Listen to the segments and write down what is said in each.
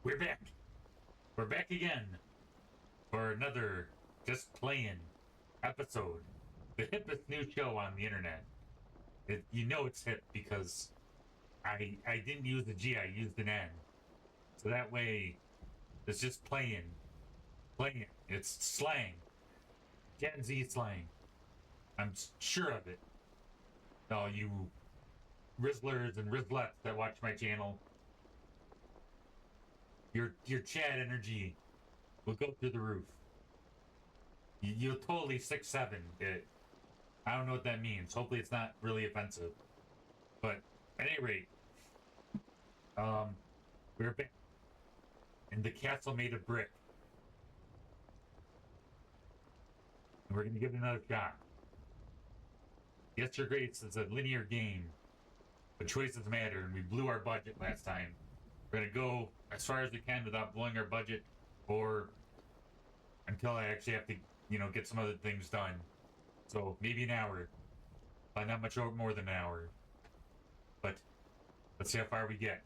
We're back. We're back again for another Just Playing episode. The hippest new show on the internet. You know it's hip because I didn't use the G, I used an N. So that way, it's just playing. It's slang. Gen Z slang. I'm sure of it. All you Rizzlers and Rizzlettes that watch my channel, your chat energy will go through the roof. You'll totally 6'7" it. I don't know what that means. Hopefully it's not really offensive. But at any rate, we're back in the castle made of brick. And we're gonna give it another shot. Yes, Your Grace is a linear game, but choices matter, and we blew our budget last time. We're gonna go as far as we can without blowing our budget, or until I actually have to, get some other things done. So maybe an hour, but not much more than an hour. But let's see how far we get.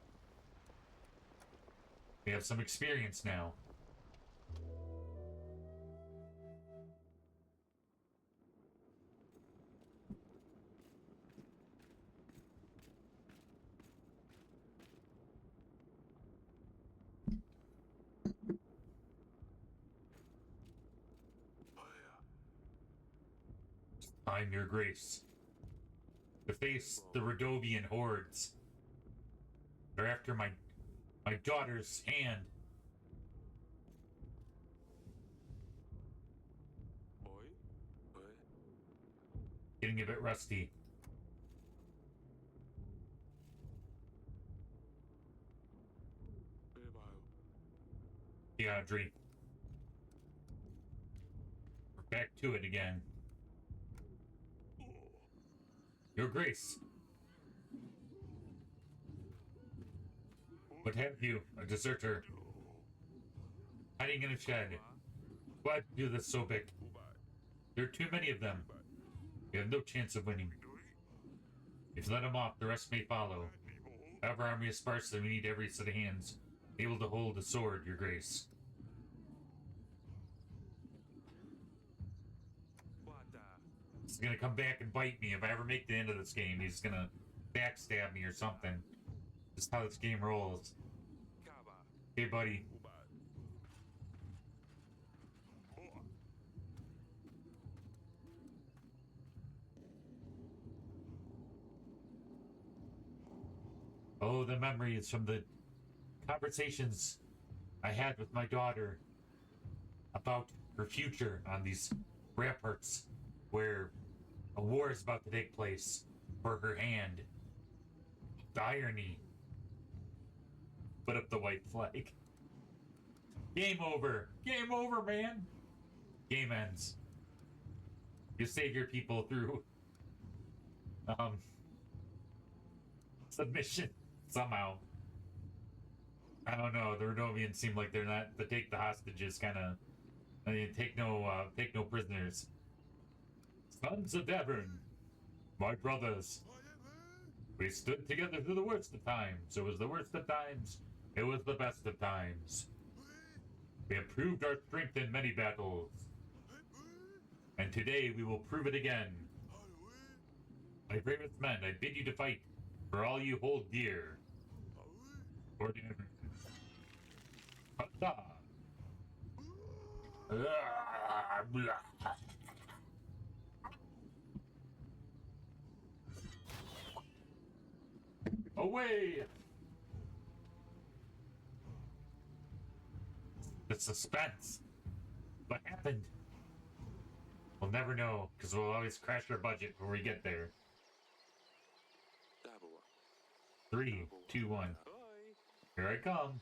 We have some experience now. I'm Your Grace. To face the Rodovian hordes. They're after my daughter's hand. Getting a bit rusty. Yeah, Audrey. We're back to it again. Your Grace. What have you? A deserter. Hiding in a shed. Why'd you do this so big? There are too many of them. You have no chance of winning. If you let them off, the rest may follow. Our army is sparse and we need every set of hands able to hold a sword, Your Grace. He's gonna come back and bite me if I ever make the end of this game. He's gonna backstab me or something. Just how this game rolls. Hey, buddy. Oh, the memories from the conversations I had with my daughter about her future on these ramparts where a war is about to take place for her hand. The irony. Put up the white flag. Game over. Game over, man. Game ends. You save your people through submission somehow. I don't know. The Rodovians seem like they're not to take the hostages. Take no prisoners. Sons of Davern, my brothers. We stood together through the worst of times. It was the worst of times. It was the best of times. We have proved our strength in many battles. And today we will prove it again. My bravest men, I bid you to fight for all you hold dear. For Davern. Away! The suspense. What happened? We'll never know, because we'll always crash our budget when we get there. 3, 2, 1. Here I come.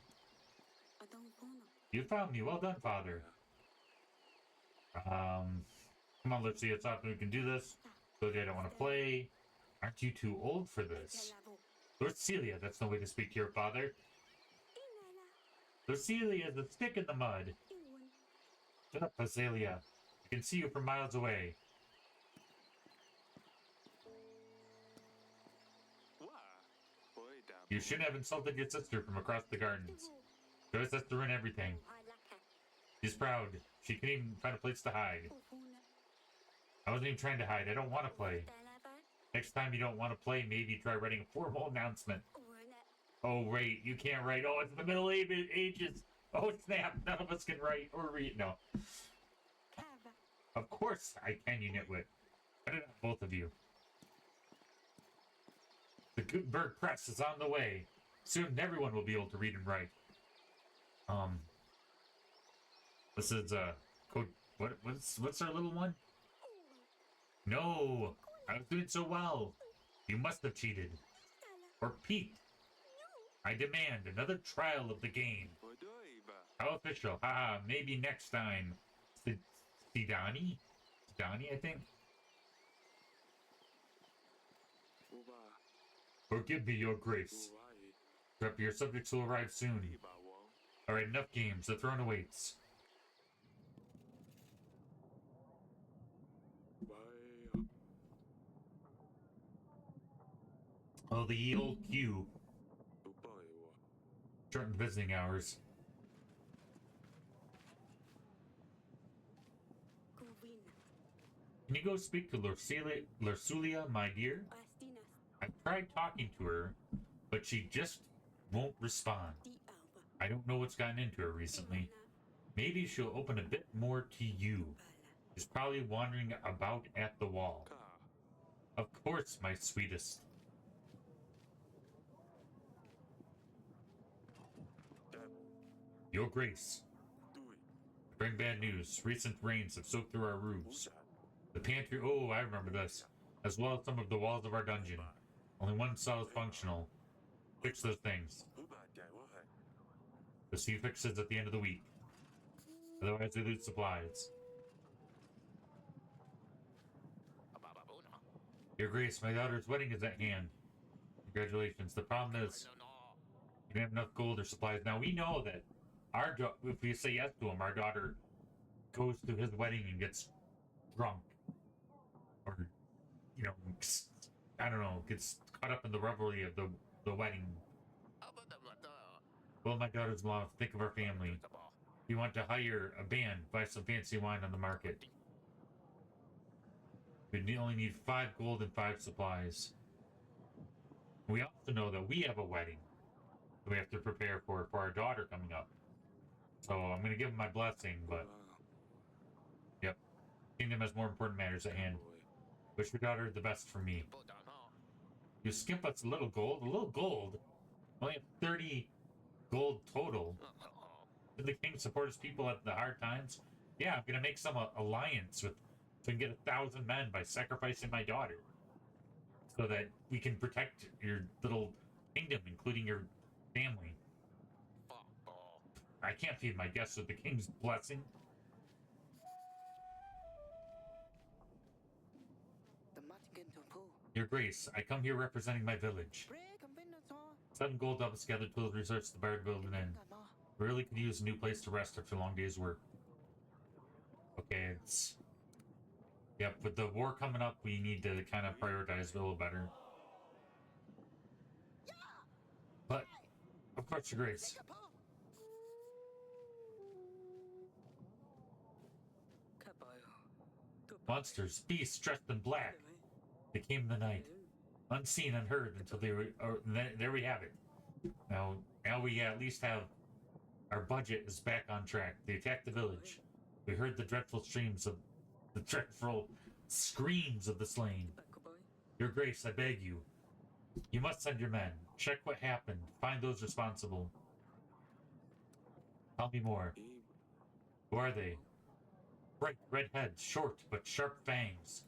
You found me. Well done, Father. Come on, let's see. It's often we can do this. Told you I don't want to play. Aren't you too old for this? Lord Celia, that's no way to speak to your father. Lord Celia is a stick in the mud. Shut up, Azalea. I can see you from miles away. You shouldn't have insulted your sister from across the gardens. Joyce has to ruin everything. She's proud. She couldn't even find a place to hide. I wasn't even trying to hide. I don't want to play. Next time you don't want to play, maybe try writing a formal announcement. Oh, wait. You can't write. Oh, it's the Middle Ages. Oh, snap. None of us can write or read. No. Of course I can, you nitwit. Better not both of you. The Gutenberg Press is on the way. Soon everyone will be able to read and write. This is code. What's our little one? No, I was doing so well. You must have cheated or peeked. I demand another trial of the game. How official? Haha. Maybe next time. Sidani, I think. Forgive me, Your Grace. Prep your subjects will arrive soon. Alright, enough games. The throne awaits. Oh, the old queue. Shortened visiting hours. Can you go speak to Lursulia, my dear? I've tried talking to her, but she just won't respond. I don't know what's gotten into her recently. Maybe she'll open a bit more to you. She's probably wandering about at the wall. Of course, my sweetest. Your Grace. Bring bad news. Recent rains have soaked through our roofs. The pantry, oh, I remember this. As well as some of the walls of our dungeon. Only one cell is functional. Fix those things. The sea fixes at the end of the week. Otherwise, we lose supplies. Your Grace, my daughter's wedding is at hand. Congratulations. The problem is, you don't have enough gold or supplies. Now, we know that if we say yes to him, our daughter goes to his wedding and gets drunk. Or, you know, I don't know, gets caught up in the revelry of the wedding. Well, my daughter's law, think of our family. You want to hire a band, buy some fancy wine on the market. We only need 5 gold and 5 supplies. We also know that we have a wedding that we have to prepare for our daughter coming up. So I'm going to give him my blessing, but... Yep. Kingdom has more important matters at hand. Wish your daughter the best for me. You skimp us a little gold? A little gold? Only have 30 gold total. Did the king support his people at the hard times? Yeah, I'm going to make some alliance with... So I can get 1,000 men by sacrificing my daughter. So that we can protect your little kingdom, including your family. I can't feed my guests with the king's blessing. Your Grace, I come here representing my village. 7 gold doubles gathered tools research the Bard build an inn. We really could use a new place to rest after a long day's work. Okay, it's... Yep, with the war coming up, we need to kind of prioritize a little better. But, of course, Your Grace. Monsters, beasts dressed in black. They came in the night, unseen, unheard, until they were. There we have it. Now we at least have our budget is back on track. They attacked the village. We heard the dreadful screams of the slain. Your Grace, I beg you. You must send your men. Check what happened. Find those responsible. Tell me more. Who are they? Bright red heads, short but sharp fangs.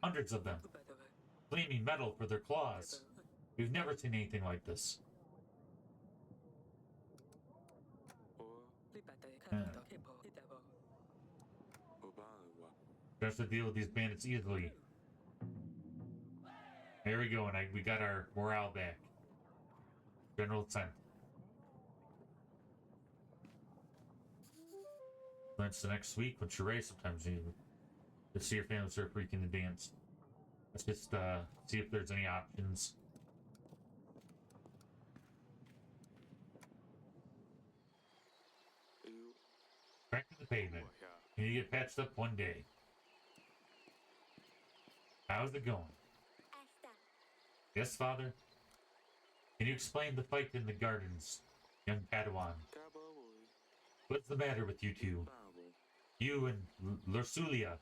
Hundreds of them. Gleaming metal for their claws. We've never seen anything like this. Just to deal with these bandits easily. There we go, and we got our morale back. General Sent. That's the next week. Once you race, sometimes you see your family start freaking to dance. Let's just see if there's any options. Crack to the pavement. And you get patched up one day. How's it going? Yes, father? Can you explain the fight in the gardens, young Padawan? What's the matter with you two? You and Lursulia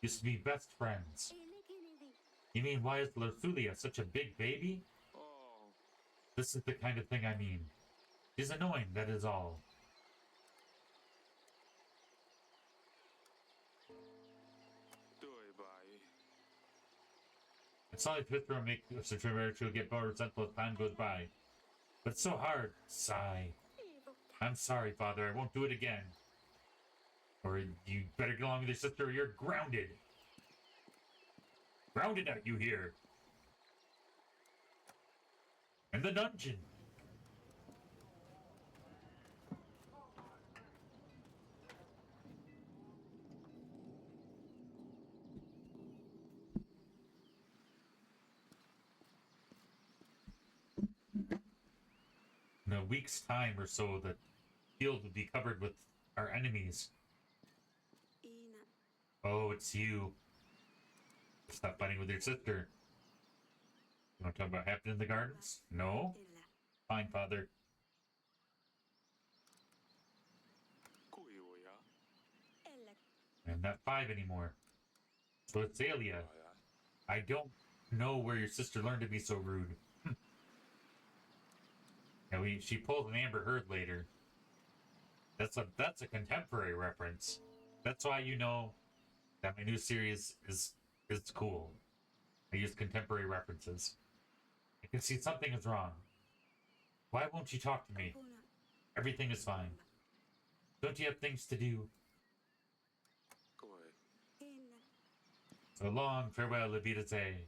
used to be best friends. You mean, why is Lursulia such a big baby? This is the kind of thing I mean. She's annoying, that is all. It's not like Twitter will make such a marriage will get more resentful as time goes by. But it's so hard. Sigh. I'm sorry, father. I won't do it again. Or you better get along with your sister or you're grounded. Grounded out, you hear? In the dungeon. In a week's time or so, the field would be covered with our enemies. Oh, it's you. Stop fighting with your sister. You want to talk about happening in the gardens? No? Fine, father. I'm not 5 anymore. So it's Alia. I don't know where your sister learned to be so rude. Yeah, she pulled an Amber Heard later. That's a contemporary reference. That's why you know that my new series is cool. I use contemporary references. I can see something is wrong. Why won't you talk to me? Everything is fine. Don't you have things to do? So long, farewell, Levitate.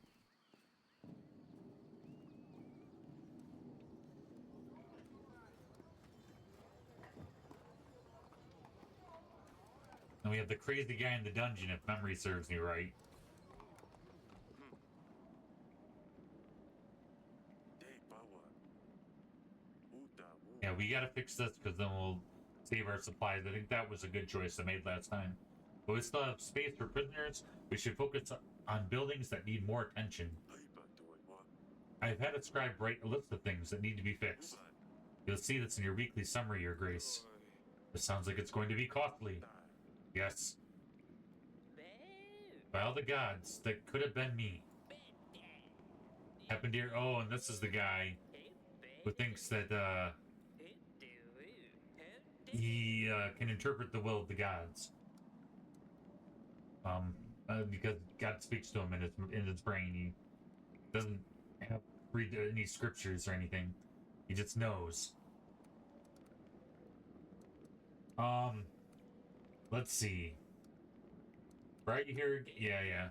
And we have the crazy guy in the dungeon, if memory serves me right. Yeah, we gotta fix this because then we'll save our supplies. I think that was a good choice I made last time. But we still have space for prisoners. We should focus on buildings that need more attention. I've had a scribe write a list of things that need to be fixed. You'll see this in your weekly summary, Your Grace. This sounds like it's going to be costly. Yes. By all the gods, that could have been me. Happened here. Oh, and this is the guy who thinks that he can interpret the will of the gods. Because God speaks to him in his brain. He doesn't read any scriptures or anything. He just knows. Let's see. Right here? Yeah.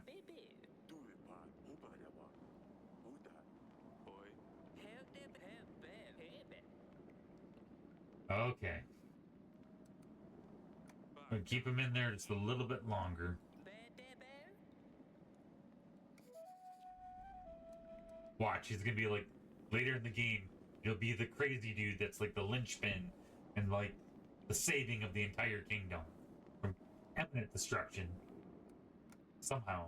Okay. I'll keep him in there just a little bit longer. Watch, he's gonna be like, later in the game, he'll be the crazy dude that's like the linchpin and like the saving of the entire kingdom from imminent destruction. Somehow.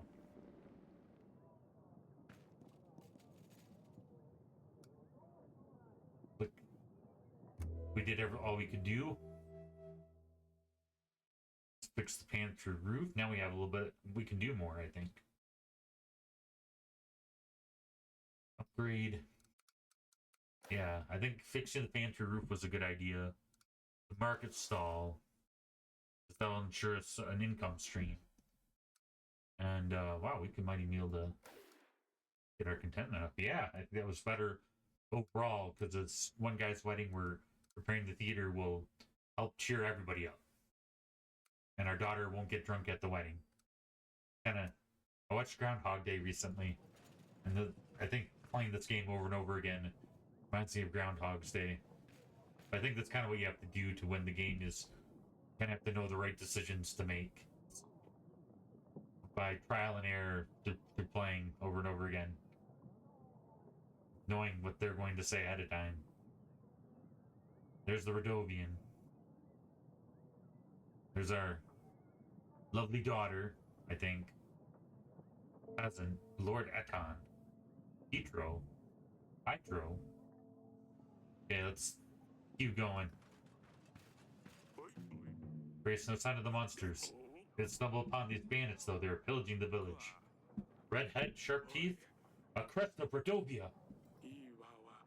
Look, we did all we could do. Let's fix the pantry roof. Now we have a little bit, we can do more, I think. Upgrade. Yeah, I think fixing the pantry roof was a good idea. The market stall. That'll ensure us an income stream. And, wow, we might even be able to get our contentment up. Yeah, I think that was better overall, because it's one guy's wedding, we're preparing the theater will help cheer everybody up. And our daughter won't get drunk at the wedding. I watched Groundhog Day recently, and I think playing this game over and over again reminds me of Groundhog's Day. I think that's kind of what you have to do to win the game, is kind of have to know the right decisions to make. By trial and error, they're playing over and over again. Knowing what they're going to say ahead of time. There's the Radovian. There's our lovely daughter, I think. Cousin, Lord Eton. Petro. Hydro. Okay, let's keep going. Grace, no sign of the monsters. They stumble upon these bandits, though. They're pillaging the village. Red head, sharp teeth, a crest of Bredovia.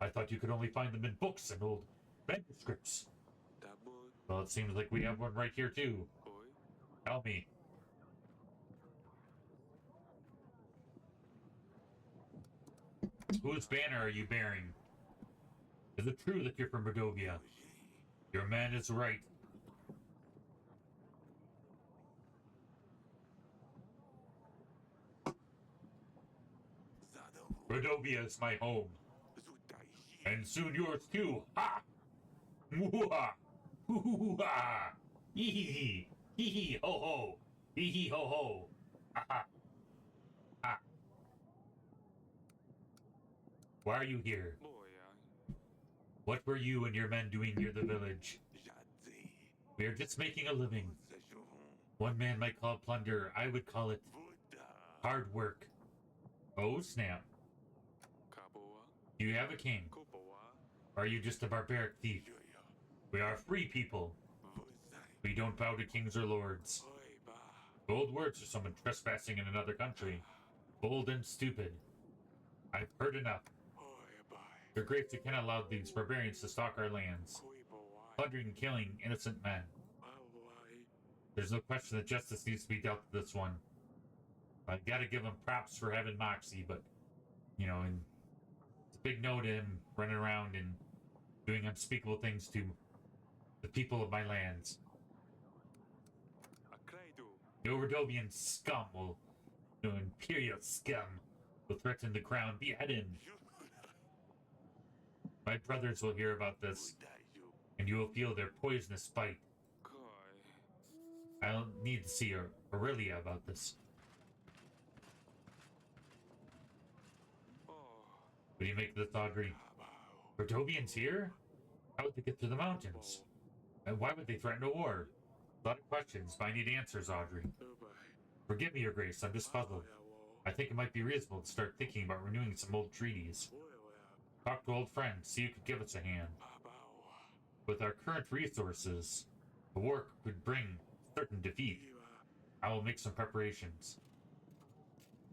I thought you could only find them in books and old manuscripts. Well, it seems like we have one right here, too. Tell me. Whose banner are you bearing? Is it true that you're from Bredovia? Your man is right. Bredovia is my home. And soon yours too. Ha! Mwah! Hoo-hoo-ha! Hee-hee-hee! Hee-hee ho-ho! Hee-hee ho-ho! Ha-ha! Ha! Why are you here? What were you and your men doing near the village? We are just making a living. One man might call it plunder. I would call it hard work. Oh, snap. You have a king. Or are you just a barbaric thief? We are free people. We don't bow to kings or lords. Bold words for someone trespassing in another country. Bold and stupid. I've heard enough. Your Grace, you cannot allow these barbarians to stalk our lands, plundering and killing innocent men. There's no question that justice needs to be dealt with this one. I gotta give him props for having moxie, but, you know, and it's a big no to him running around and doing unspeakable things to the people of my lands. The Overdovian scum will, imperial scum, will threaten the crown. Behead him. My brothers will hear about this, and you will feel their poisonous bite. I'll need to see Aurelia about this. What do you make of this, Audrey? Verdovians here? How would they get through the mountains? And why would they threaten a war? A lot of questions, but I need answers, Audrey. Forgive me, Your Grace, I'm just puzzled. I think it might be reasonable to start thinking about renewing some old treaties. Talk to old friends, see who could give us a hand. With our current resources, the war could bring certain defeat. I will make some preparations.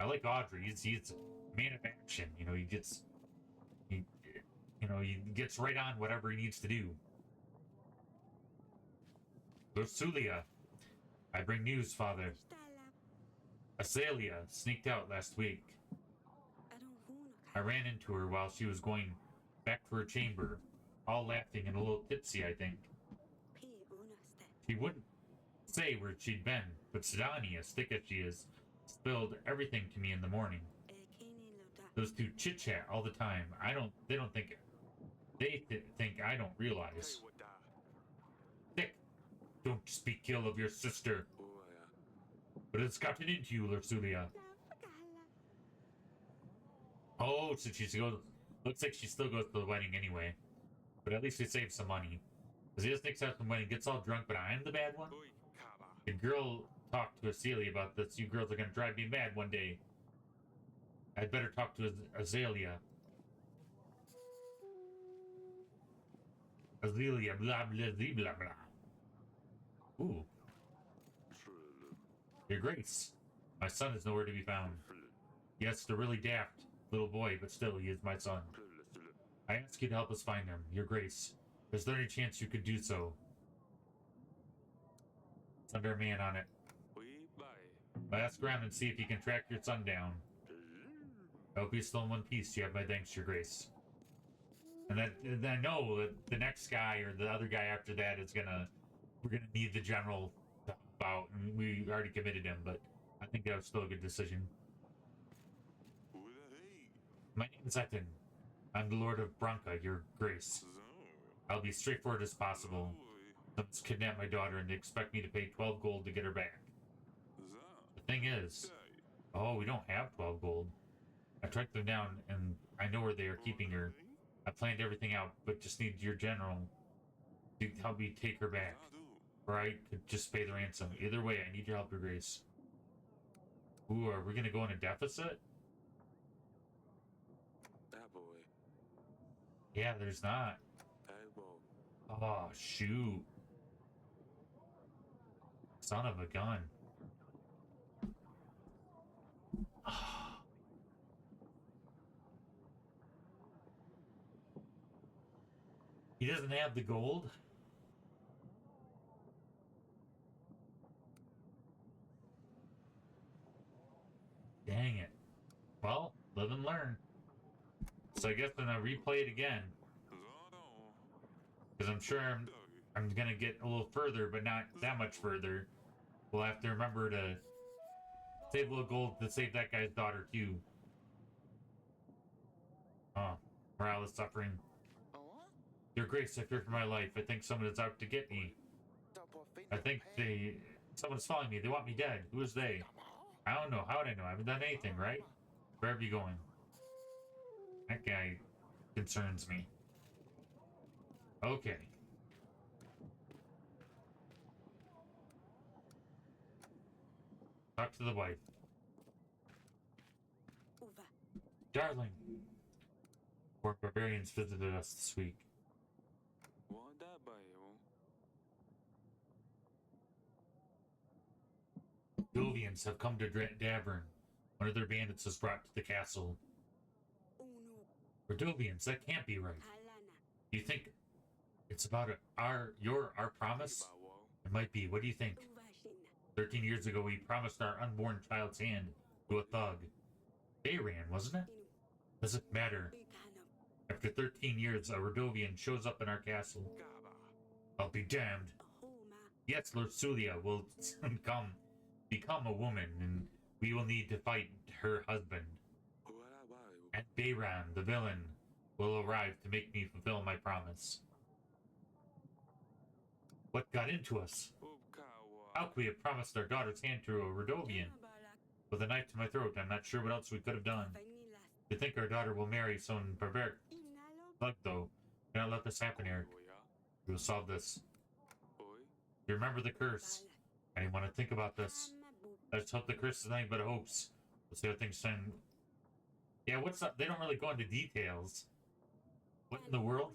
I like Audrey. He's a man of action. You know, he gets right on whatever he needs to do. Lusulia, I bring news, Father. Azalea sneaked out last week. I ran into her while she was going back to her chamber, all laughing and a little tipsy, I think. She wouldn't say where she'd been, but Sidani, as thick as she is, spilled everything to me in the morning. Those two chit-chat all the time. They think I don't realize. Thick, don't speak ill of your sister. But it's gotten into you, Lusulia. Oh, so looks like she still goes to the wedding anyway. But at least we saved some money. Azalea sneaks out from the wedding, gets all drunk, but I'm the bad one? The girl talked to Azalea about this. You girls are gonna drive me mad one day. I'd better talk to Azalea. Azalea, blah, blah, blah, blah, blah. Ooh. Your Grace, my son is nowhere to be found. Yes, the really daft little boy, but still, he is my son. I ask you to help us find him, Your Grace. Is there any chance you could do so? It's under a man on it. I'll ask around and see if you can track your son down. I hope he's still in one piece. You have my thanks, Your Grace. And I know that the next guy or the other guy after that is we're gonna need the general to help out, and we already committed him, but I think that was still a good decision. My name is Eton. I'm the Lord of Branca, Your Grace. I'll be straightforward as possible. Someone's kidnapped my daughter and they expect me to pay 12 gold to get her back. The thing is, we don't have 12 gold. I tracked them down and I know where they are keeping her. I planned everything out, but just need your general to help me take her back. Or I could just pay the ransom. Either way, I need your help, Your Grace. Ooh, are we gonna go in a deficit? Yeah, there's not. Oh, shoot. Son of a gun. He doesn't have the gold? Dang it. Well, live and learn. So I guess when I replay it again, because I'm sure I'm gonna get a little further, but not that much further. We'll have to remember to save a little gold to save that guy's daughter too. Oh, morale is suffering. Your Grace, I fear for my life. I think someone is out to get me. I think someone's following me. They want me dead. Who is they? I don't know. How would I know? I haven't done anything, right? Where are you going? That guy concerns me. Okay. Talk to the wife. Darling. Four barbarians visited us this week. Dovians have come to Davern. One of their bandits was brought to the castle. Rodovians, that can't be right. You think it's about our promise? It might be. What do you think? 13 years ago, we promised our unborn child's hand to a thug. Bayran, wasn't it? Doesn't matter. After 13 years, a Rodovian shows up in our castle. I'll be damned. Yes, Lord Sulia will soon become a woman, and we will need to fight her husband. And Bayran, the villain, will arrive to make me fulfill my promise. What got into us? How could we have promised our daughter's hand to a Rodovian? With a knife to my throat, I'm not sure what else we could have done. To think our daughter will marry some barbaric thug, though. Do not let this happen, Eric. We will solve this. You remember the curse. I didn't want to think about this. Let's hope the curse is nothing but hopes. We'll see how things stand. Yeah, what's up? They don't really go into details. What in the world?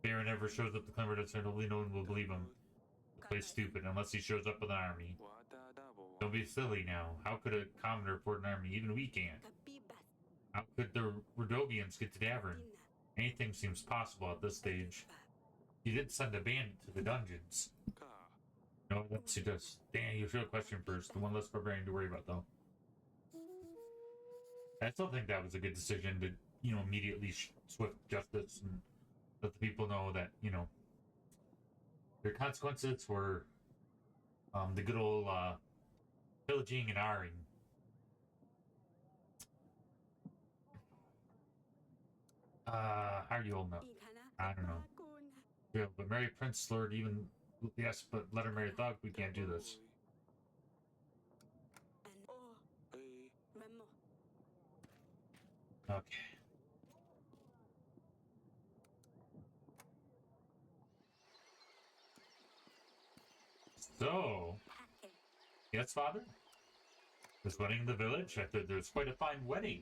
Baron never shows up to Clemmer to certainly no one will believe him. The play's stupid unless he shows up with an army. Don't be silly now. How could a commoner report an army? Even we can't. How could the Rodovians get to Davern? Anything seems possible at this stage. He did send a bandit to the dungeons. No, that's he does. Dan, you should have a question first. The one less barbarian to worry about, though. I still think that was a good decision to, immediately swift justice and let the people know that, their consequences were the good old pillaging and arring. How are you holding up? I don't know. Yeah, but marry Prince Lord even... Yes, but let her marry a thug. We can't do this. Okay. So... Yes, father? This wedding in the village? I thought there was quite a fine wedding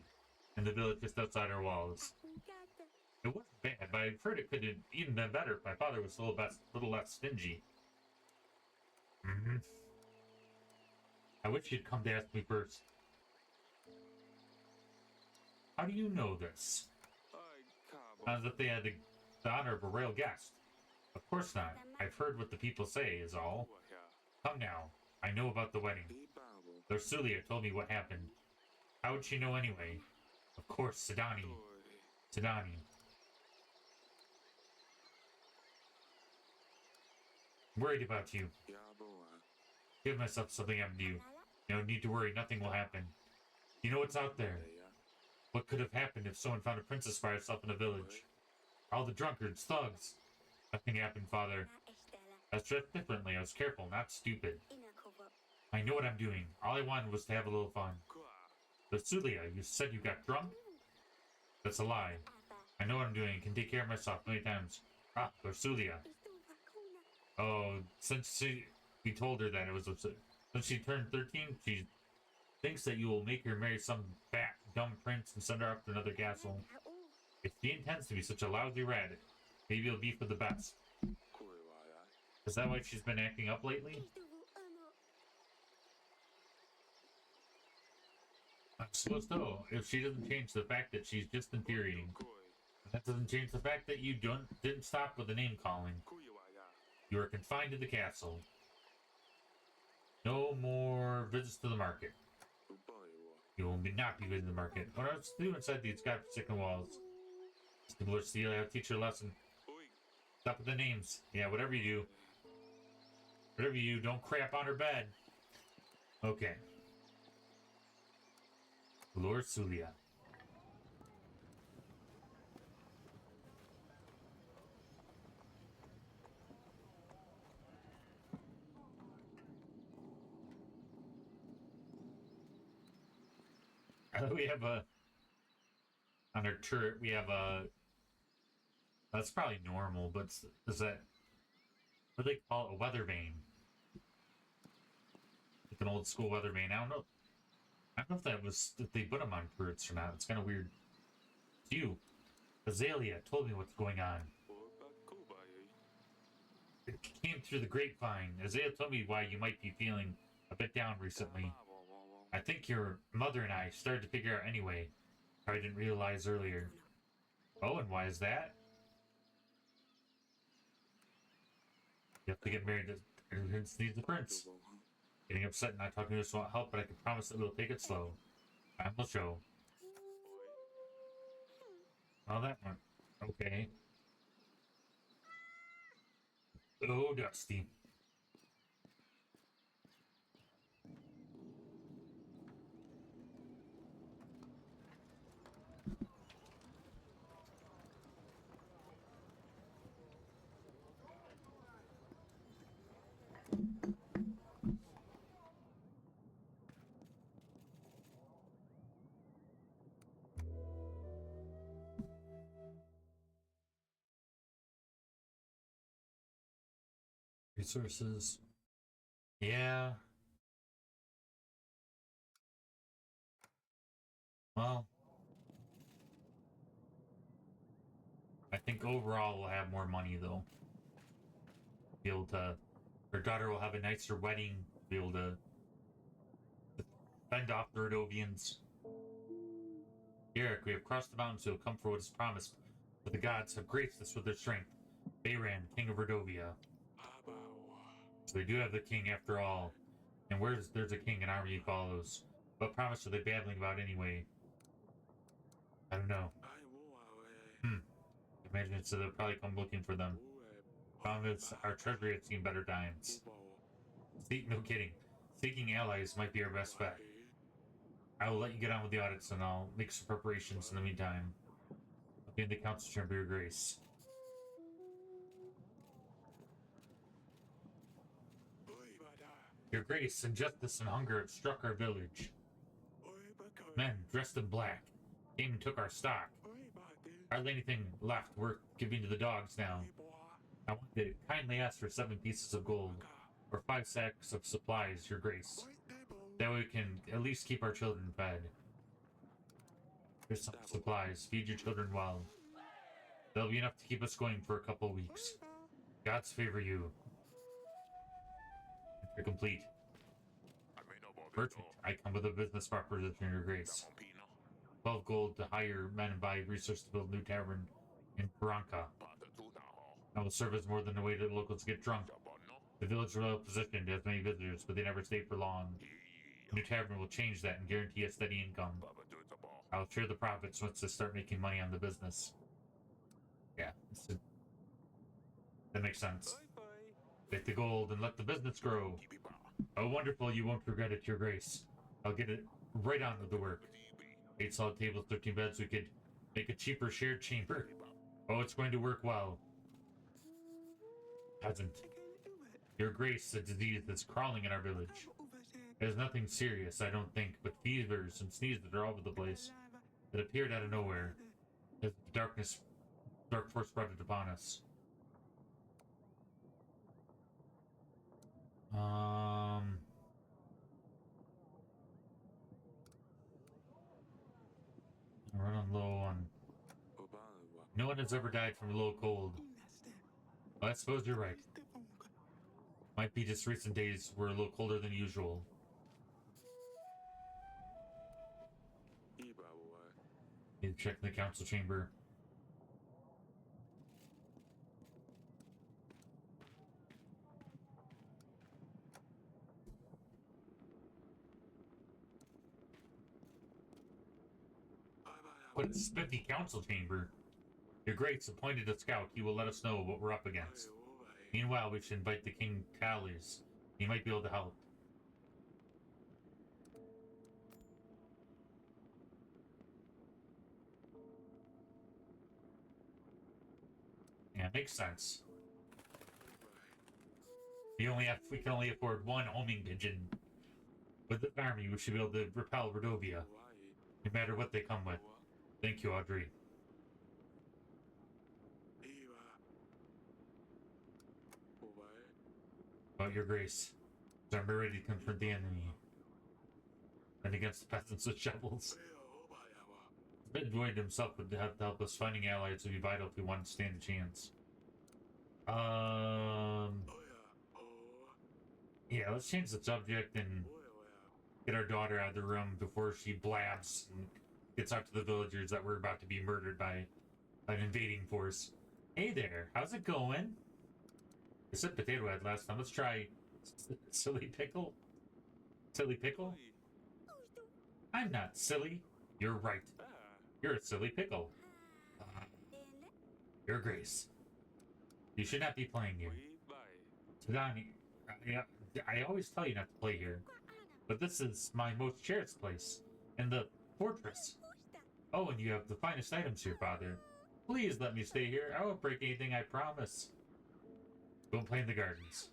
in the village just outside our walls. It wasn't bad, but I've heard it could have even been better if my father was a little less stingy. I wish you'd come to ask me first. How do you know this? Not as if they had the honor of a royal guest. Of course not. I've heard what the people say, is all. Come now. I know about the wedding. Lorsulia told me what happened. How would she know anyway? Of course, Sidani. Sidani. I'm worried about you. Give myself something happened to you. No need to worry, nothing will happen. You know what's out there? What could have happened if someone found a princess by herself in a village? All the drunkards, thugs. Nothing happened, father. I was dressed differently. I was careful, not stupid. I know what I'm doing. All I wanted was to have a little fun. But Sulia, you said you got drunk? That's a lie. I know what I'm doing. I can take care of myself many times. Ah, Ursulia. Oh, we told her that it was since she turned 13, she thinks that you will make her marry some fat, dumb prince and send her off to another castle. If she intends to be such a lousy rat, maybe it'll be for the best. Is that why she's been acting up lately? I suppose so. If she doesn't change the fact that she's just infuriating. That doesn't change the fact that you didn't stop with the name calling. You are confined to the castle. No more visits to the market. You will not be visiting the market. What else to do inside these godforsaken walls? People are stealing. I'll teach you a lesson. Stop with the names. Yeah, whatever you do. Whatever you do, don't crap on her bed. Okay. Lord Sulia. We have a on our turret. We have a. That's probably normal, but is that what do they call it? A weather vane? Like an old school weather vane. I don't know. I don't know if that was if they put them on turrets or not. It's kind of weird. It's you, Azalea, told me what's going on. It came through the grapevine. Azalea told me why you might be feeling a bit down recently. I think your mother and I started to figure out anyway. I didn't realize earlier. Oh, and why is that? You have to get married to needs the prince. Getting upset and not talking to us won't help, but I can promise that we'll take it slow. Time will show. Oh, that one. Okay. Oh, Dusty. Resources. Yeah. Well, I think overall we'll have more money though. Be able to. Her daughter will have a nicer wedding. Be able to fend off the Rodovians. Eric, we have crossed the mountains to come for what is promised, but the gods have graced us with their strength. Bayran, king of Rodovia. So they do have the king after all. And there's a king, an army follows. What promise are they battling about anyway? I don't know. Imagine so they'll probably come looking for them. Found us our treasury had seen better times. No kidding. Seeking allies might be our best bet. I will let you get on with the audits and I'll make some preparations in the meantime. I'll be in the council chamber, Your Grace. Your Grace, injustice and hunger have struck our village. Men dressed in black came and took our stock. Hardly anything left worth giving to the dogs now. I want to kindly ask for 7 pieces of gold, or 5 sacks of supplies, Your Grace. That way we can at least keep our children fed. Here's some supplies. Feed your children well. That'll be enough to keep us going for a couple of weeks. Gods favor you. You're complete. Merchant, I come with a business proposition, Your Grace. 12 gold to hire men and buy resources to build a new tavern in Paranka. I will serve as more than a way to the locals get drunk. The village is well positioned, has many visitors, but they never stay for long. The new tavern will change that and guarantee a steady income. I'll share the profits once they start making money on the business. Yeah, that makes sense. Take the gold and let the business grow. Oh, wonderful, you won't regret it, Your Grace. I'll get it right on with the work. 8 solid tables, 13 beds, we could make a cheaper shared chamber. Oh, it's going to work well. Hasn't. Your Grace, a disease that's crawling in our village. It is nothing serious, I don't think, but fevers and sneezes are all over the place. It appeared out of nowhere. As the dark force brought it upon us. I'm running low on. No one has ever died from a low cold. Well, I suppose you're right. Might be just recent days were a little colder than usual. Need to check the council chamber. But it's spiffy council chamber. Your Grace appointed a scout. He will let us know what we're up against. Meanwhile, we should invite the King Tallies. He might be able to help. Yeah, makes sense. We can only afford one homing pigeon. With this army, we should be able to repel Rodovia, no matter what they come with. Thank you, Audrey. About your grace. So I'm ready to confront the enemy. And against the peasants with shovels. Midwood himself would have to help us. Finding allies would be vital if we want to stand a chance. Yeah, let's change the subject and get our daughter out of the room before she blabs and gets out to the villagers that we're about to be murdered by an invading force. Hey there, how's it going? I said potato head last time. Let's try silly pickle. Silly pickle? I'm not silly. You're right. You're a silly pickle. Your Grace. You should not be playing here. Tadani, I always tell you not to play here. But this is my most cherished place. In the fortress. Oh, and you have the finest items here, Father. Please let me stay here. I won't break anything, I promise. Don't play in the gardens.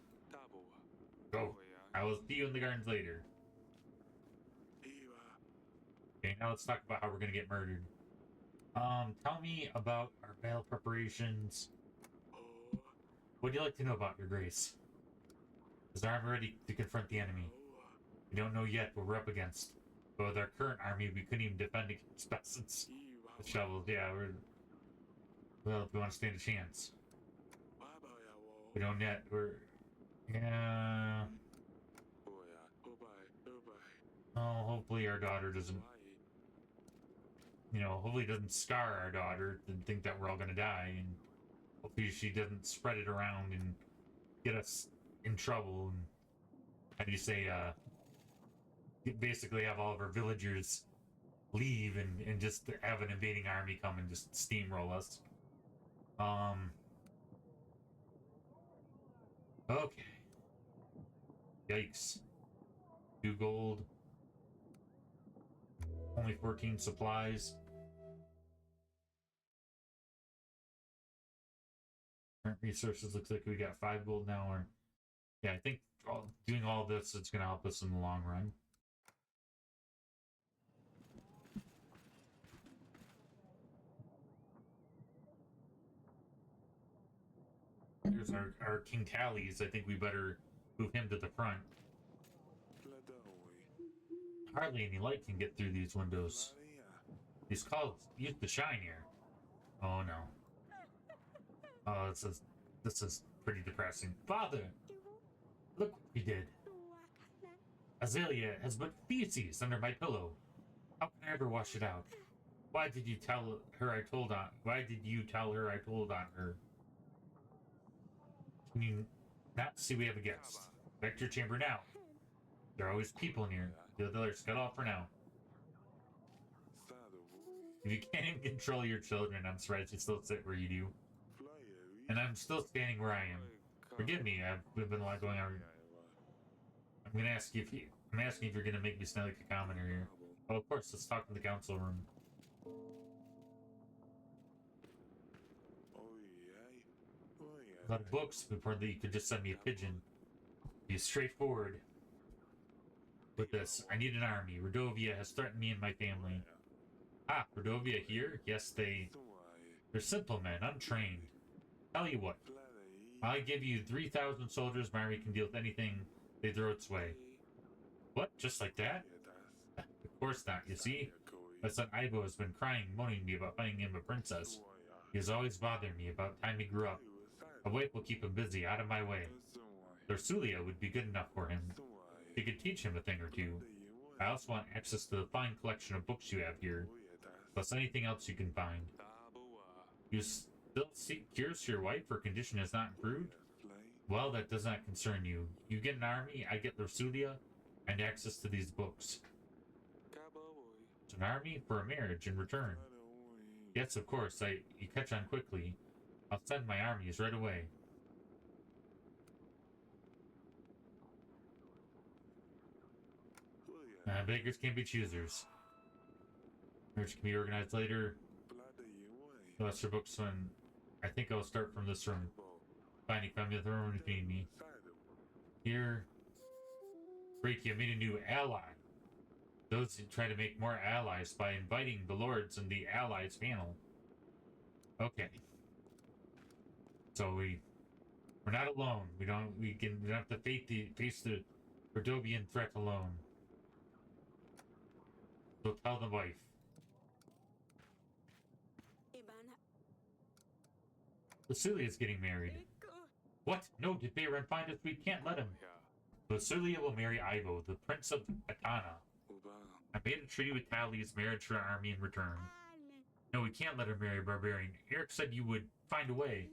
Go. I will see you in the gardens later. Okay, now let's talk about how we're gonna get murdered. Tell me about our battle preparations. What would you like to know about, Your Grace? Is our army ready to confront the enemy? We don't know yet what we're up against. But with our current army, we couldn't even defend against peasants with shovels. Yeah, well, if we want to stand a chance. We don't yet. Yeah. Oh, hopefully our daughter doesn't. Hopefully it doesn't scar our daughter and think that we're all gonna die, and hopefully she doesn't spread it around and get us in trouble. And how do you say? Basically have all of our villagers leave and just have an invading army come and just steamroll us. Okay. Yikes. 2 gold. Only 14 supplies. Current resources looks like we got 5 gold now. Yeah, I think doing all this is going to help us in the long run. Here's our King Tallies. I think we better move him to the front. Hardly any light can get through these windows. These clouds used to shine here. Oh no. Oh, this is pretty depressing. Father! Look what we did. Azalea has put feces under my pillow. How can I ever wash it out? Why did you tell her I told on her? Can you not see we have a guest? Back to your chamber now. There are always people in here. The others cut off for now. If you can't even control your children, I'm surprised you still sit where you do. And I'm still standing where I am. Forgive me, I've been a lot going on. I'm asking if you're gonna make me sound like a commoner here. Oh, of course, let's talk in the council room. A lot of books before that you could just send me a pigeon. Be straightforward. With this, I need an army. Rodovia has threatened me and my family. Ah, Rodovia here? Yes, they're simple men, untrained. Tell you what, I give you 3,000 soldiers, my army can deal with anything They throw its way. What? Just like that? Of course not, you see? My son Ivo has been crying, moaning to me about finding him a princess. He has always bothered me about time he grew up. A wife will keep him busy, out of my way. Lorsulia would be good enough for him. She could teach him a thing or two. I also want access to the fine collection of books you have here, plus anything else you can find. You still seek cures for your wife? Her condition has not improved? Well, that does not concern you. You get an army, I get Lorsulia, and access to these books. It's an army for a marriage in return. Yes, of course. You catch on quickly. I'll send my armies right away. Beggars can't be choosers. Marriage can be organized later. The lesser books when... I think I'll start from this room. Finding family of the room between me. Here... Reiki, I made a new ally. Those who try to make more allies by inviting the lords in the allies panel. Okay. So we're not alone. We don't have to face the Cordobian threat alone. So tell the wife. Lucilia is getting married. What? No, did Bayron find us? We can't let him. Lucilia will marry Ivo, the Prince of Atana. I made a treaty with Tali's marriage for our army in return. No, we can't let her marry a barbarian. Eric said you would find a way.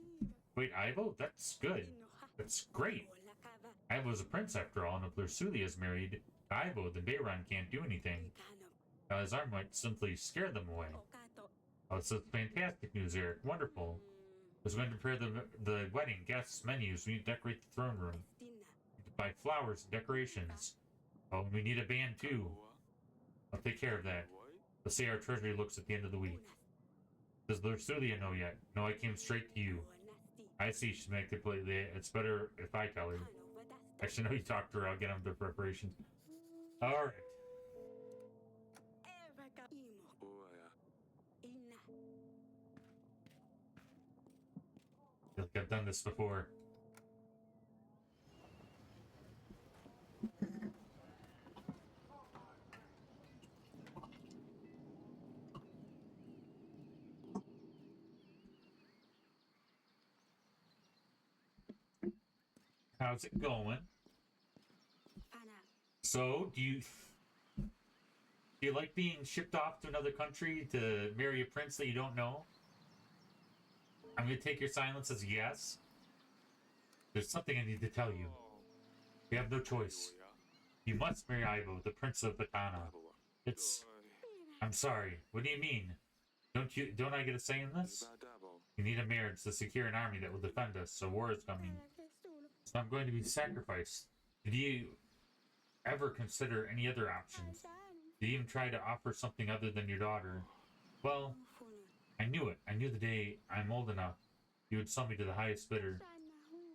Wait, Ivo? That's good. That's great. Ivo's a prince after all, and if Lucilia is married to Ivo, then Bayron can't do anything. His arm might simply scare them away. Oh, this is fantastic news, Eric. Wonderful. I was going to prepare the wedding, guests, menus. We need to decorate the throne room. We need to buy flowers and decorations. Oh, and we need a band too. I'll take care of that. Let's say our treasury looks at the end of the week. Does Lucilia know yet? No, I came straight to you. I see, she's making it completely. It's better if I tell her. Actually, no, you talk to her. I'll get on the preparations. Alright. I feel like I've done this before. How's it going? So, do you like being shipped off to another country to marry a prince that you don't know? I'm gonna take your silence as a yes. There's something I need to tell you. You have no choice. You must marry Ivo, the Prince of Batana. I'm sorry. What do you mean? Don't I get a say in this? You need a marriage to secure an army that will defend us, so war is coming. So I'm going to be sacrificed. Did you ever consider any other options? Did you even try to offer something other than your daughter? Well, I knew it. I knew the day I'm old enough, you would sell me to the highest bidder.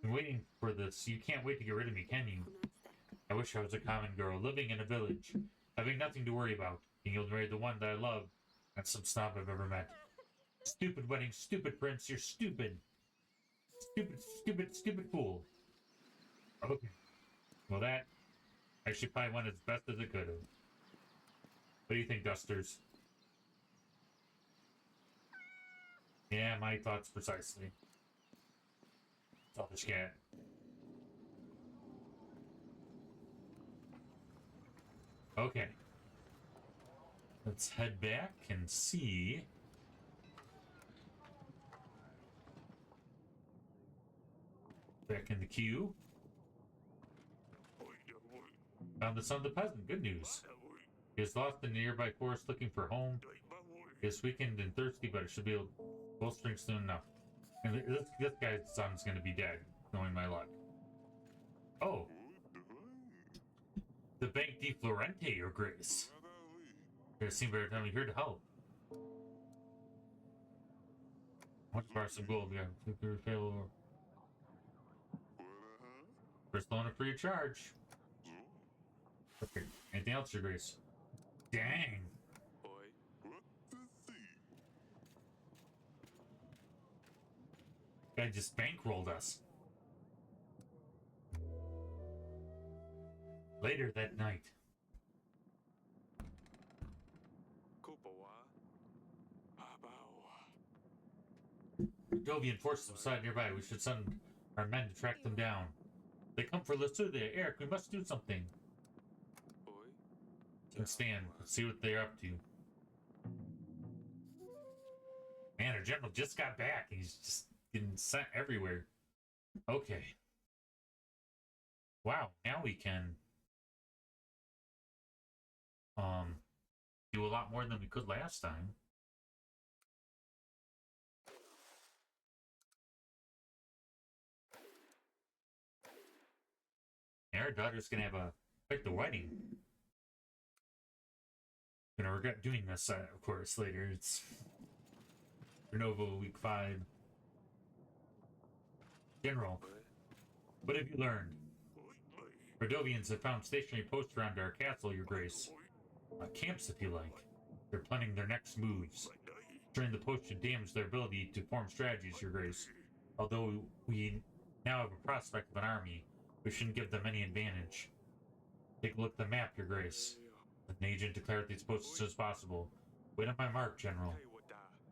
I'm waiting for this. You can't wait to get rid of me, can you? I wish I was a common girl, living in a village, having nothing to worry about, being able to marry the one that I love. That's some snob I've ever met. Stupid wedding, stupid prince, you're stupid. Stupid fool. Okay. Well, that actually probably went as best as it could have. What do you think, Dusters? Yeah, my thoughts precisely. Selfish cat. Okay. Let's head back and see. Back in the queue. Found the son of the peasant. Good news. He is lost in the nearby forest looking for home. He is weakened and thirsty, but it should be able both drink soon enough. And this guy's son's gonna be dead, knowing my luck. Oh. The Bank di Florente, Your Grace. There seemed better time here to help. What bar some gold? We have fail. First loan free of charge. Okay. Anything else, Your Grace? Dang. Guy just bankrolled us. Later that night. Dovian forces subside nearby. We should send our men to track them down. They come for Lasuda. Eric, we must do something. Let's stand. Let's see what they're up to. Man, our general just got back. He's just getting sent everywhere. Okay. Wow, now we can do a lot more than we could last time. Our daughter's gonna have quite the wedding. Gonna regret doing this, of course, later. It's Renova Week 5. General, what have you learned? Rodovians have found stationary posts around our castle, Your Grace. Camps, if you like. They're planning their next moves. During the post should damage their ability to form strategies, Your Grace. Although we now have a prospect of an army, we shouldn't give them any advantage. Take a look at the map, Your Grace. An agent declared these posts as soon as possible. Wait on my mark, General.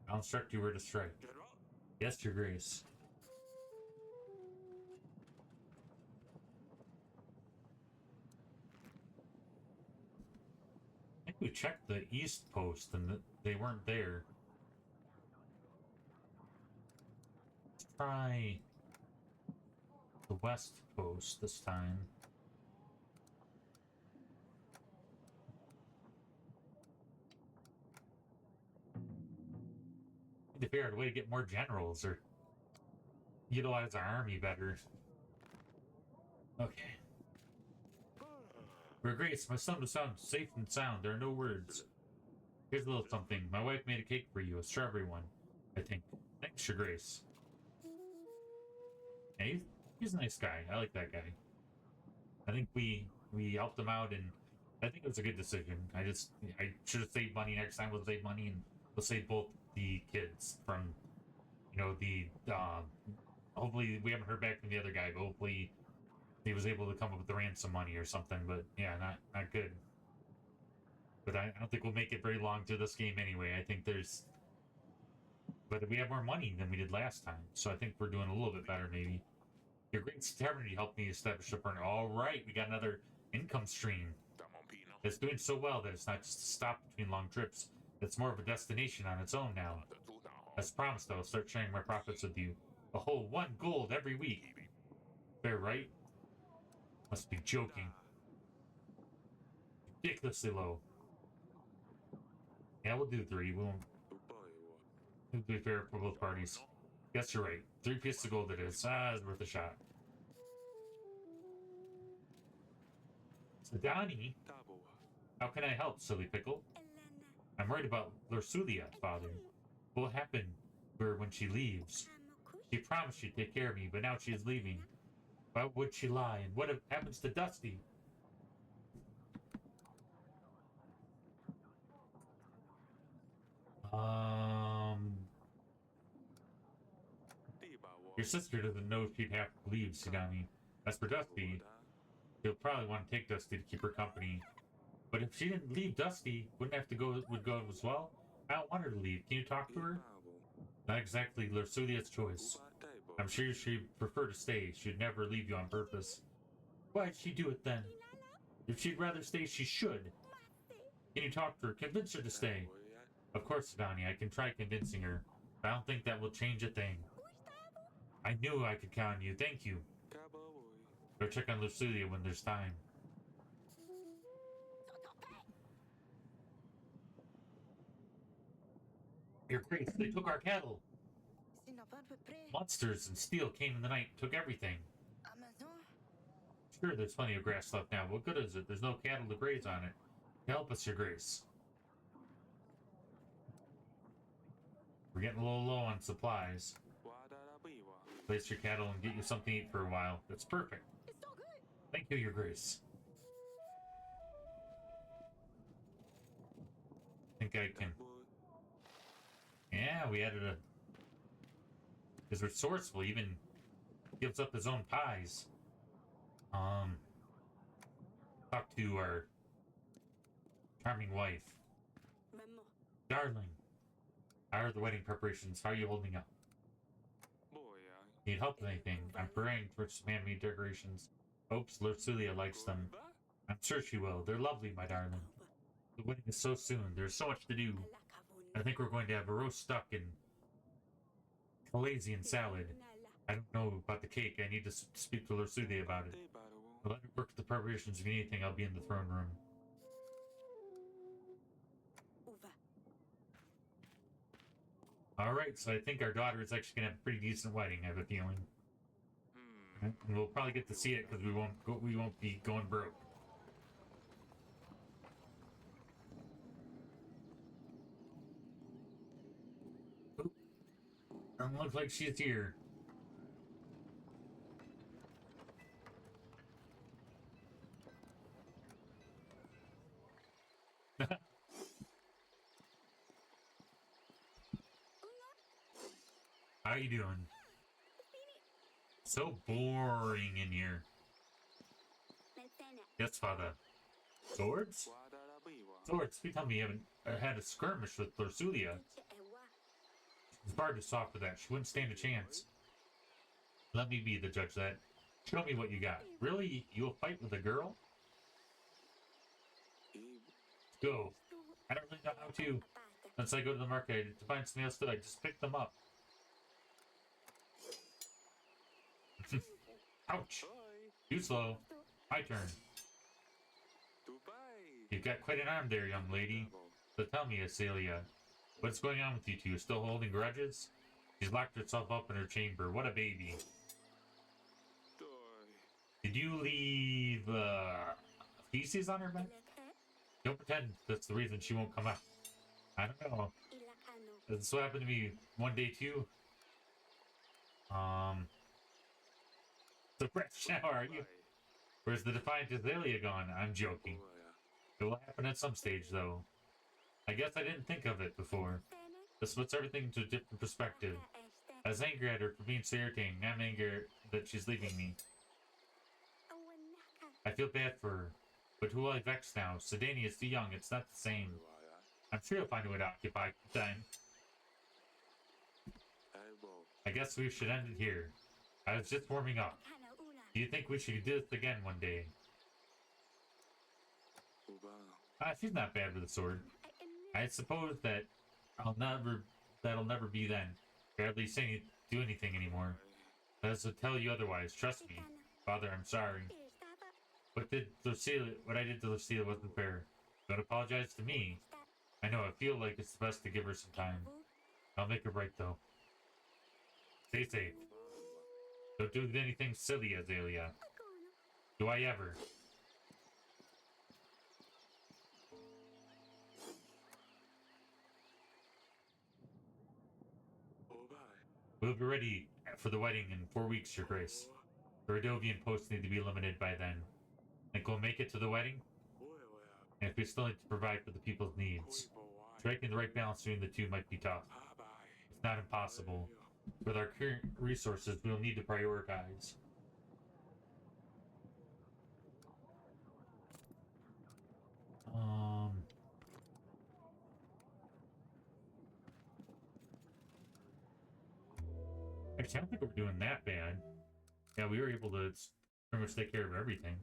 I'll instruct you where to strike. Yes, Your Grace. I think we checked the east post and they weren't there. Let's try the west post this time. Need to figure out a way to get more generals or utilize our army better. Okay. Your Grace, my son was found safe and sound. There are no words. Here's a little something. My wife made a cake for you, a strawberry one, I think. Thanks, Your Grace. Yeah, he's a nice guy. I like that guy. I think we helped him out, and I think it was a good decision. I should have saved money next time. We'll save money, and we'll save both the kids from, the hopefully we haven't heard back from the other guy, but hopefully he was able to come up with the ransom money or something. But yeah, not good. But I don't think we'll make it very long through this game anyway. I think but we have more money than we did last time, so I think we're doing a little bit better maybe. Your great sovereignty helped me establish a burn. All right, we got another income stream. It's doing so well that it's not just a stop between long trips. It's more of a destination on its own now. As promised, I'll start sharing my profits with you. A whole 1 gold every week. Fair, right? Must be joking. Ridiculously low. Yeah, we'll do 3. We'll be fair for both parties. Guess you're right. 3 pieces of gold it is. It's worth a shot. So Donnie, how can I help, silly pickle? I'm worried about Lursulia, Father. What will happen to her when she leaves? She promised she'd take care of me, but now she is leaving. Why would she lie? And what happens to Dusty? Your sister doesn't know she'd have to leave, Sidani. As for Dusty, she'll probably want to take Dusty to keep her company. But if she didn't leave, Dusty would go as well. I don't want her to leave. Can you talk to her? Not exactly Lursulia's choice. I'm sure she'd prefer to stay. She'd never leave you on purpose. Why'd she do it then? If she'd rather stay, she should. Can you talk to her? Convince her to stay. Of course, Donnie, I can try convincing her. But I don't think that will change a thing. I knew I could count on you. Thank you. Go check on Lucilia when there's time. Your Grace, they took our cattle. Monsters and steel came in the night and took everything. Sure, there's plenty of grass left now. What good is it? There's no cattle to graze on it. Help us, Your Grace. We're getting a little low on supplies. Place your cattle and get you something to eat for a while. That's perfect. Thank you, Your Grace. I think I can... Yeah, we added a... Is resourceful, even gives up his own pies. talk to our charming wife. Darling, how are the wedding preparations? How are you holding up? Need help with anything? I'm praying for some handmade decorations. Hopes Lursulia likes them. I'm sure she will. They're lovely, my darling. The wedding is so soon. There's so much to do. I think we're going to have a roast duck and Calasian salad. I don't know about the cake. I need to speak to Lursulia about it. I'll let her work with the preparations. If you need anything, I'll be in the throne room. Alright, so I think our daughter is actually going to have a pretty decent wedding, I have a feeling. And we'll probably get to see it because we won't be going broke. Oop. Doesn't look like she's here. How you doing? So boring in here. Yes, father. Swords? Swords? You tell me you haven't had a skirmish with Lursulia. She's far too soft for that. She wouldn't stand a chance. Let me be the judge that. Show me what you got. Really? You'll fight with a girl? Go. I don't really know how to. Once I go to the market to find something else that I just pick them up. Ouch! Too slow. My turn. You've got quite an arm there, young lady. So tell me, Acelia, what's going on with you two? Still holding grudges? She's locked herself up in her chamber. What a baby. Did you leave, feces on her bed? Don't pretend that's the reason she won't come out. I don't know. This what happened to me one day, too. The fresh shower, are you? Where's the defiant Azalea gone? I'm joking. It will happen at some stage, though. I guess I didn't think of it before. This puts everything into a different perspective. I was angry at her for being so irritating. Now I'm angry that she's leaving me. I feel bad for her. But who will I vex now? Sedania is too young. It's not the same. I'm sure you'll find a way to occupy time. I guess we should end it here. I was just warming up. Do you think we should do this again one day? She's not bad with a sword. I suppose that that'll never be then. Barely do anything anymore. That is to tell you otherwise. Trust me. Father, I'm sorry. What I did to Lucilla wasn't fair. Don't apologize to me. I know, I feel like it's best to give her some time. I'll make it right, though. Stay safe. Don't do anything silly, Azalea. Do I ever? We'll be ready for the wedding in 4 weeks, Your Grace. The Radovian posts need to be limited by then. Think we'll make it to the wedding? And if we still need to provide for the people's needs, striking the right balance between the two might be tough. It's not impossible. With our current resources, we'll need to prioritize. Actually, I don't think we're doing that bad. Yeah, we were able to pretty much take care of everything.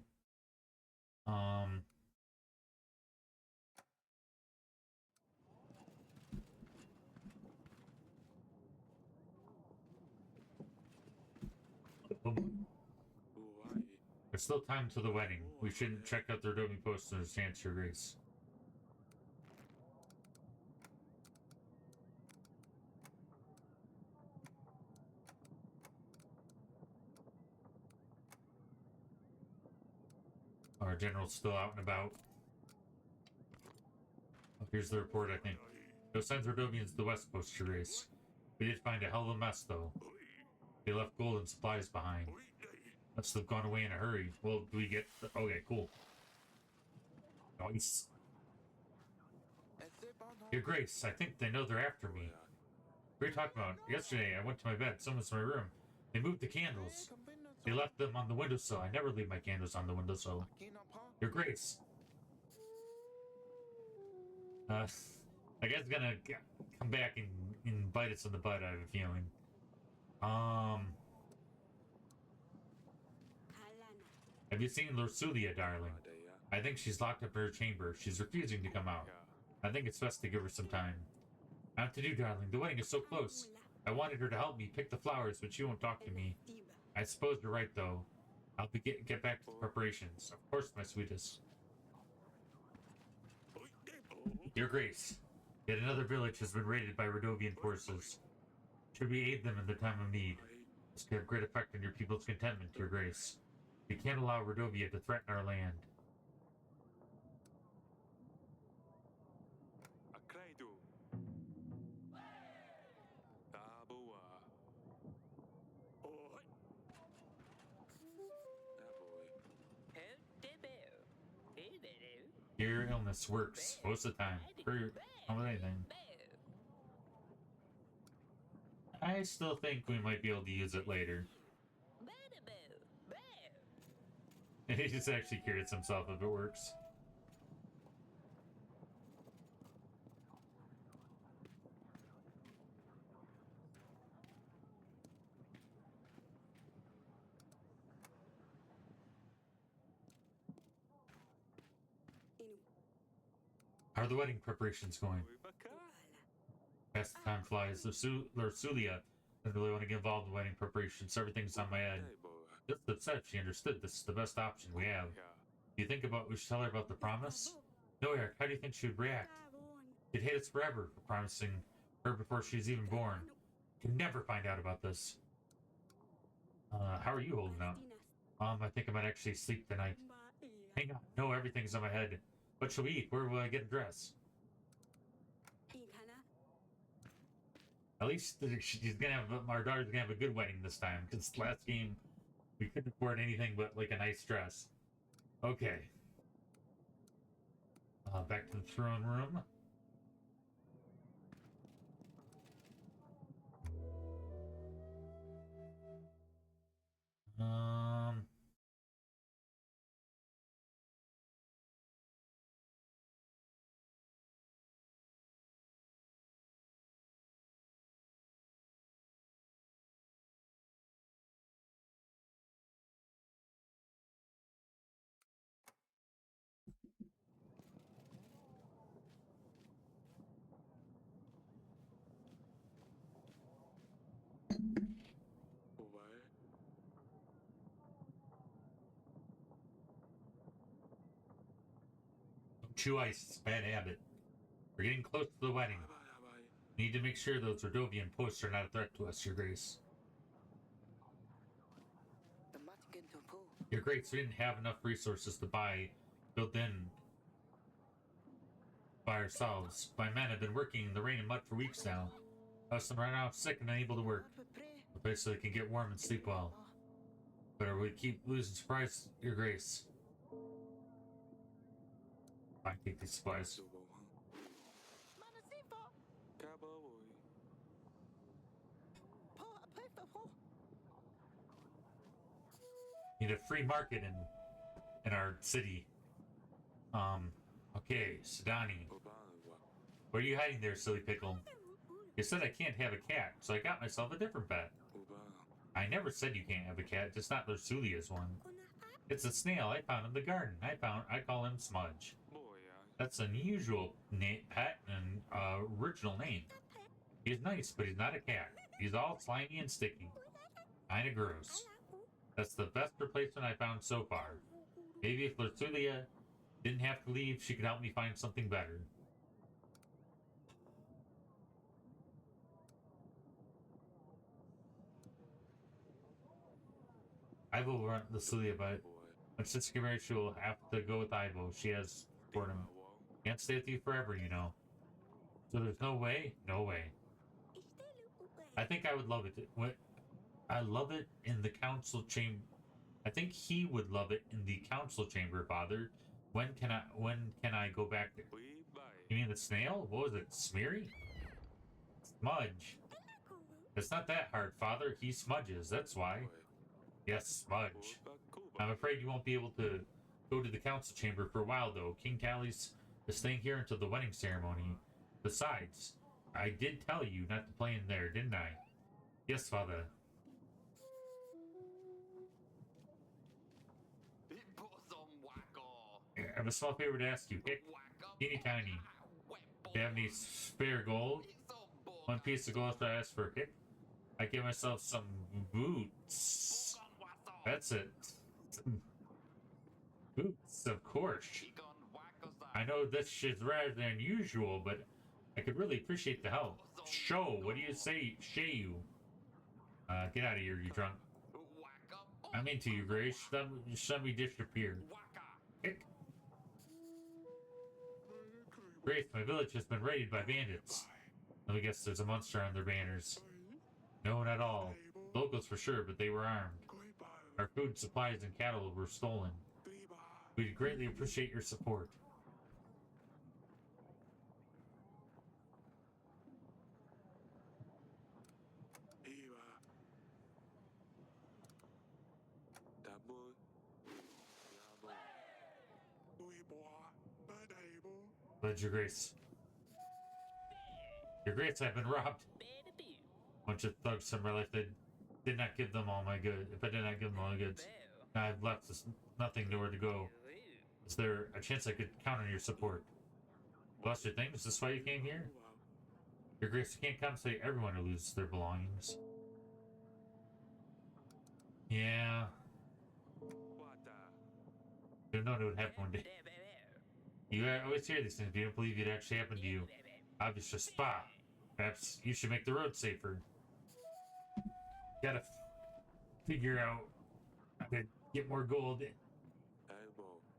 There's still time to the wedding. We shouldn't check out their Adobe posts in a chance, Your Grace. Our general's still out and about. Oh, here's the report, I think. No signs of Rodovians to the west coast, Your Grace. We did find a hell of a mess, though. They left gold and supplies behind. Must have gone away in a hurry. Well, do we get... Okay, cool. Nice. Your Grace, I think they know they're after me. What are you talking about? Yesterday, I went to my bed. Someone's in my room. They moved the candles. They left them on the windowsill. I never leave my candles on the windowsill. Your Grace. I guess it's gonna come back and bite us in the butt, I have a feeling. Have you seen Lorsulia, darling? I think she's locked up in her chamber. She's refusing to come out. I think it's best to give her some time. I have to do, darling. The wedding is so close. I wanted her to help me pick the flowers, but she won't talk to me. I suppose you're right, though. I'll get back to the preparations. Of course, my sweetest. Your Grace, yet another village has been raided by Radovian forces. Should we aid them in the time of need? This could have great effect on your people's contentment, Your Grace. We can't allow Radovia to threaten our land. Your illness works most of the time. For almost anything. I still think we might be able to use it later. He just actually curious himself if it works. How are the wedding preparations going? As the time flies, Lursulia doesn't really want to get involved in wedding preparations, so everything's on my head. Just that said, she understood this is the best option we have. Do you think we should tell her about the promise? No, Eric, how do you think she would react? She'd hate us forever for promising her before she's even born. Can never find out about this. How are you holding up? I think I might actually sleep tonight. Hang on, no, everything's on my head. What shall we eat? Where will I get a dress? At least she's gonna have our daughter's gonna have a good wedding this time. Because last game we couldn't afford anything but like a nice dress. Okay. Back to the throne room. Chew ice, it's a bad habit. We're getting close to the wedding. We need to make sure those Radovian posts are not a threat to us, Your Grace. Your Grace, we didn't have enough resources to built in by ourselves. My men have been working in the rain and mud for weeks now. Us right now sick and unable to work. A place so they can get warm and sleep well. But we keep losing supplies, Your Grace. I take these supplies. Need a free market in our city. Okay, Sidani. What are you hiding there, silly pickle? You said I can't have a cat, so I got myself a different pet. I never said you can't have a cat, just not Lursulia's one. It's a snail I found in the garden. I call him Smudge. That's an unusual pet and original name. He's nice, but he's not a cat. He's all slimy and sticky. Kinda gross. That's the best replacement I found so far. Maybe if Lursulia didn't have to leave, she could help me find something better. Ivo will run Lursulia, but when Sister gets married, she'll have to go with Ivo. She has for him. Can't stay with you forever, you know. So there's no way? No way. I think I would love it. I love it in the council chamber. I think he would love it in the council chamber, Father. When can I go back there? You mean the snail? What was it? Smeary? Smudge. It's not that hard, Father. He smudges, that's why. Yes, Smudge. I'm afraid you won't be able to go to the council chamber for a while, though. King Callies is staying here until the wedding ceremony. Besides, I did tell you not to play in there, didn't I? Yes, father. I have a small favor to ask you. Hick, teeny tiny. Do you have any spare gold? One piece of gold I asked for. Hick, I give myself some boots. That's it. Boots, of course. I know this is rather unusual, but I could really appreciate the help. Show, what do you say? Shayu. Get out of here, you drunk. I'm into you, Grace. Let me disappear. Hick. Grace, my village has been raided by bandits. Let me guess there's a monster on their banners. No, not all. Locals for sure, but they were armed. Our food, supplies, and cattle were stolen. We'd greatly appreciate your support. Pledge, Your Grace. Your Grace, I've been robbed. Bunch of thugs from my life that did not give them all my goods. If I did not give them all my goods, I've left nothing, nowhere to go. Is there a chance I could count on your support? Lost your things? Is this why you came here? Your Grace, you can't compensate everyone who loses their belongings. Yeah. Didn't know it would happen one day. You always hear these things, but you don't believe it actually happened to you. Obviously, spa. Perhaps you should make the road safer. Gotta figure out how to get more gold.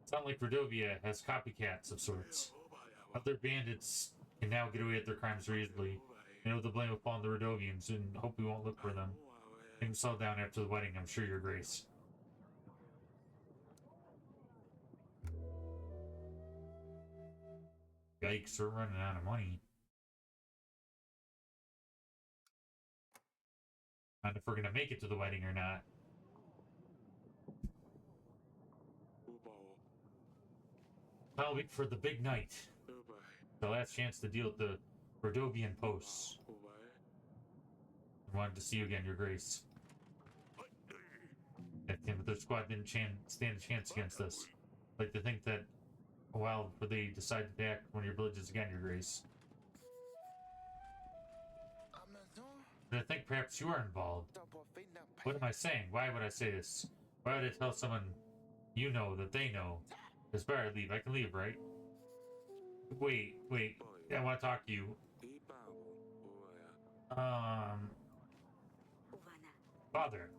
Sounds like Rodovia has copycats of sorts. Other bandits can now get away with their crimes easily. They know the blame will fall on the Rodovians, and hope we won't look for them. Things settle down after the wedding, I'm sure, Your Grace. Yikes, we're running out of money. Not if we're gonna make it to the wedding or not. I'll wait for the big night. The last chance to deal with the Rodovian posts. I wanted to see you again, Your Grace. That team with their squad didn't stand a chance against us. I'd like to think that a while before they decide to attack one of your villages again, Your Grace. And I think perhaps you are involved. What am I saying? Why would I say this? Why would I tell someone you know that they know? It's better I leave. I can leave, right? Wait. I want to talk to you. Father.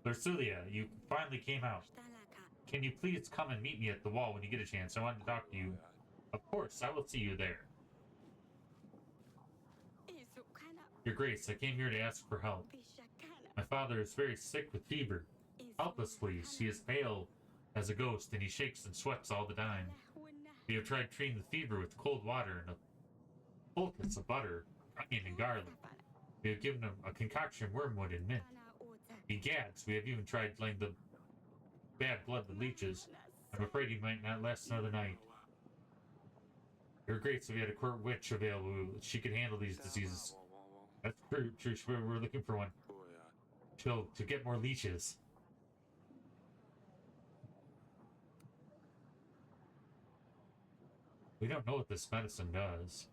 Larcilia, you finally came out. Can you please come and meet me at the wall when you get a chance? I want to talk to you. Of course, I will see you there. Your Grace, I came here to ask for help. My father is very sick with fever. Help us, please. He is pale as a ghost, and he shakes and sweats all the time. We have tried treating the fever with cold water and a poultice of butter, onion, and garlic. We have given him a concoction of wormwood and mint. He gags. We have even tried laying the bad blood with leeches. I'm afraid he might not last another night. Your Grace, if we had a court witch available, she could handle these diseases. That's true. We're looking for one. To get more leeches. We don't know what this medicine does.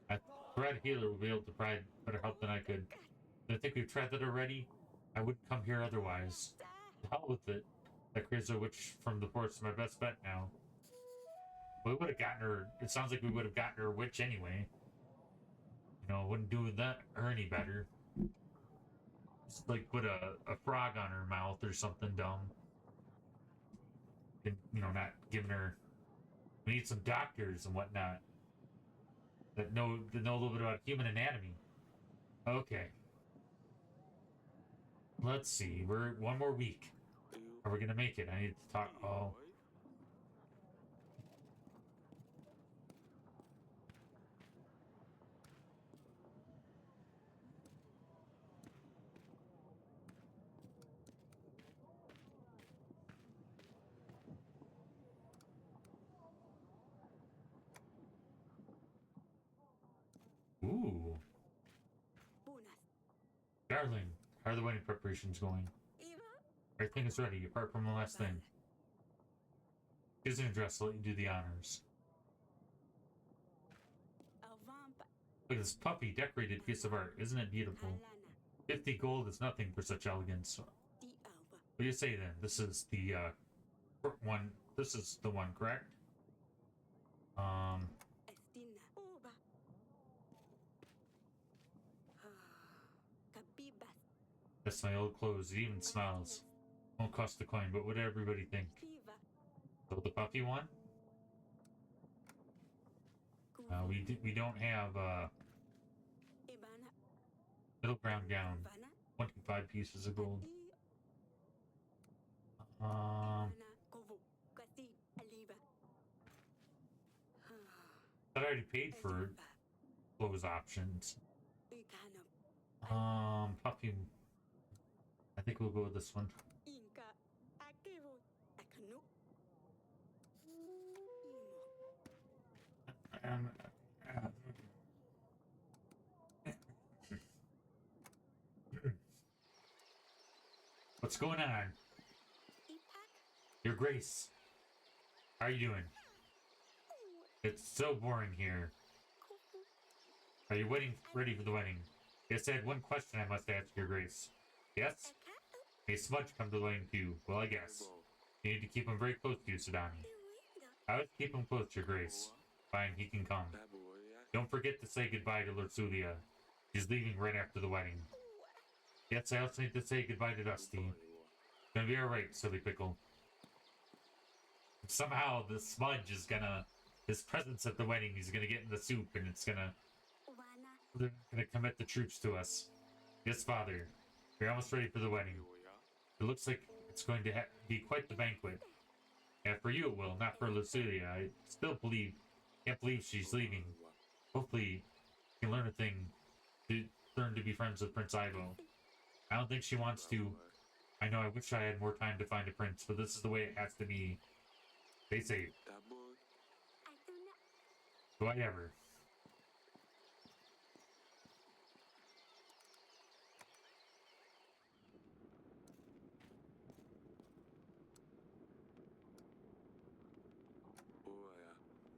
I thought a healer would be able to provide better help than I could. I think we've tried that already. I wouldn't come here otherwise. To hell with it. That crazy witch from the forest is my best bet now. We would have gotten her. It sounds like we would have gotten her a witch anyway. You know, wouldn't do that her any better. Just like put a frog on her mouth or something dumb. And, you know, not giving her. We need some doctors and whatnot that know a little bit about human anatomy. Okay. Let's see. We're one more week. Are we gonna make it? I need to talk. Oh. Darling, how are the wedding preparations going? Everything is ready, apart from the last thing. Here's an address to let you do the honors. Look at this puffy, decorated piece of art. Isn't it beautiful? 50 gold is nothing for such elegance. What do you say then? This is the one. This is the one, correct? That's my old clothes. It even smells. Won't cost a coin, but what did everybody think? So the puffy one? We don't have middle ground gown. 25 pieces of gold. I already paid for clothes options. Puffy. I think we'll go with this one. What's going on? Your Grace. How are you doing? It's so boring here. Are you ready for the wedding? Yes, I had one question I must ask, Your Grace. Yes? May Smudge come to the wedding too? Well, I guess. You need to keep him very close to you, Sadani. I would keep him close, Your Grace. Fine, he can come. Don't forget to say goodbye to Lord Sulia. She's leaving right after the wedding. Yes, I also need to say goodbye to Dusty. It's gonna be alright, Silly Pickle. Somehow the Smudge is gonna... His presence at the wedding, he's gonna get in the soup and it's gonna... They're gonna commit the troops to us. Yes, Father. We're almost ready for the wedding. It looks like it's going to be quite the banquet. Yeah, for you it will, not for Lucilia. I still can't believe she's leaving. Hopefully, she can learn to be friends with Prince Ivo. I don't think she wants to. I know, I wish I had more time to find a prince, but this is the way it has to be. Stay safe. Do I ever?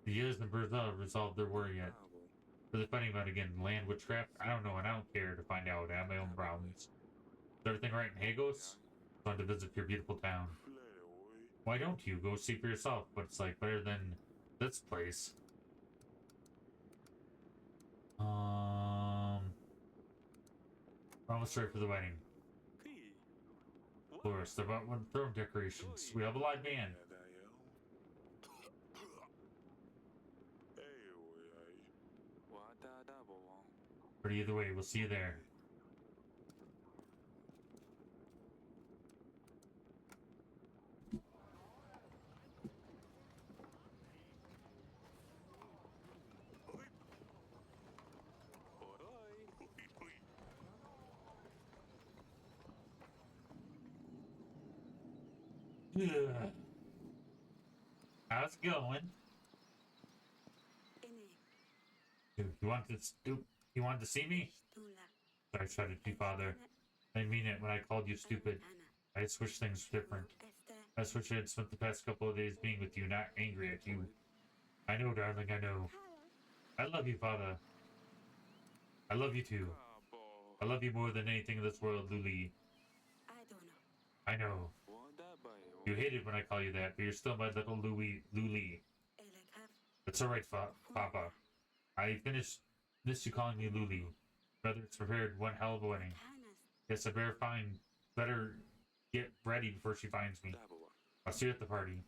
The years and Bertha resolved their worry yet. For the fighting about again, land witchcraft? I don't know, and I don't care to find out. I have my own problems. Is everything right in Hagos? I want to visit your beautiful town. Why don't you? Go see for yourself what it's like better than this place. We're almost ready for the wedding. Florist, about one throne decorations. We have a live band. But either way, we'll see you there. How's it going? You wanted to see me? Sorry, shouted you, Father. I didn't mean it when I called you stupid. I just wish things were different. I just wish I had spent the past couple of days being with you, not angry at you. I know, darling, I know. I love you, Father. I love you too. I love you more than anything in this world, Luli. I know. You hate it when I call you that, but you're still my little Luli. It's alright, Papa. I miss you calling me Luli. Brother, it's prepared one hell of a wedding. Yes, I better get ready before she finds me. I'll see you at the party.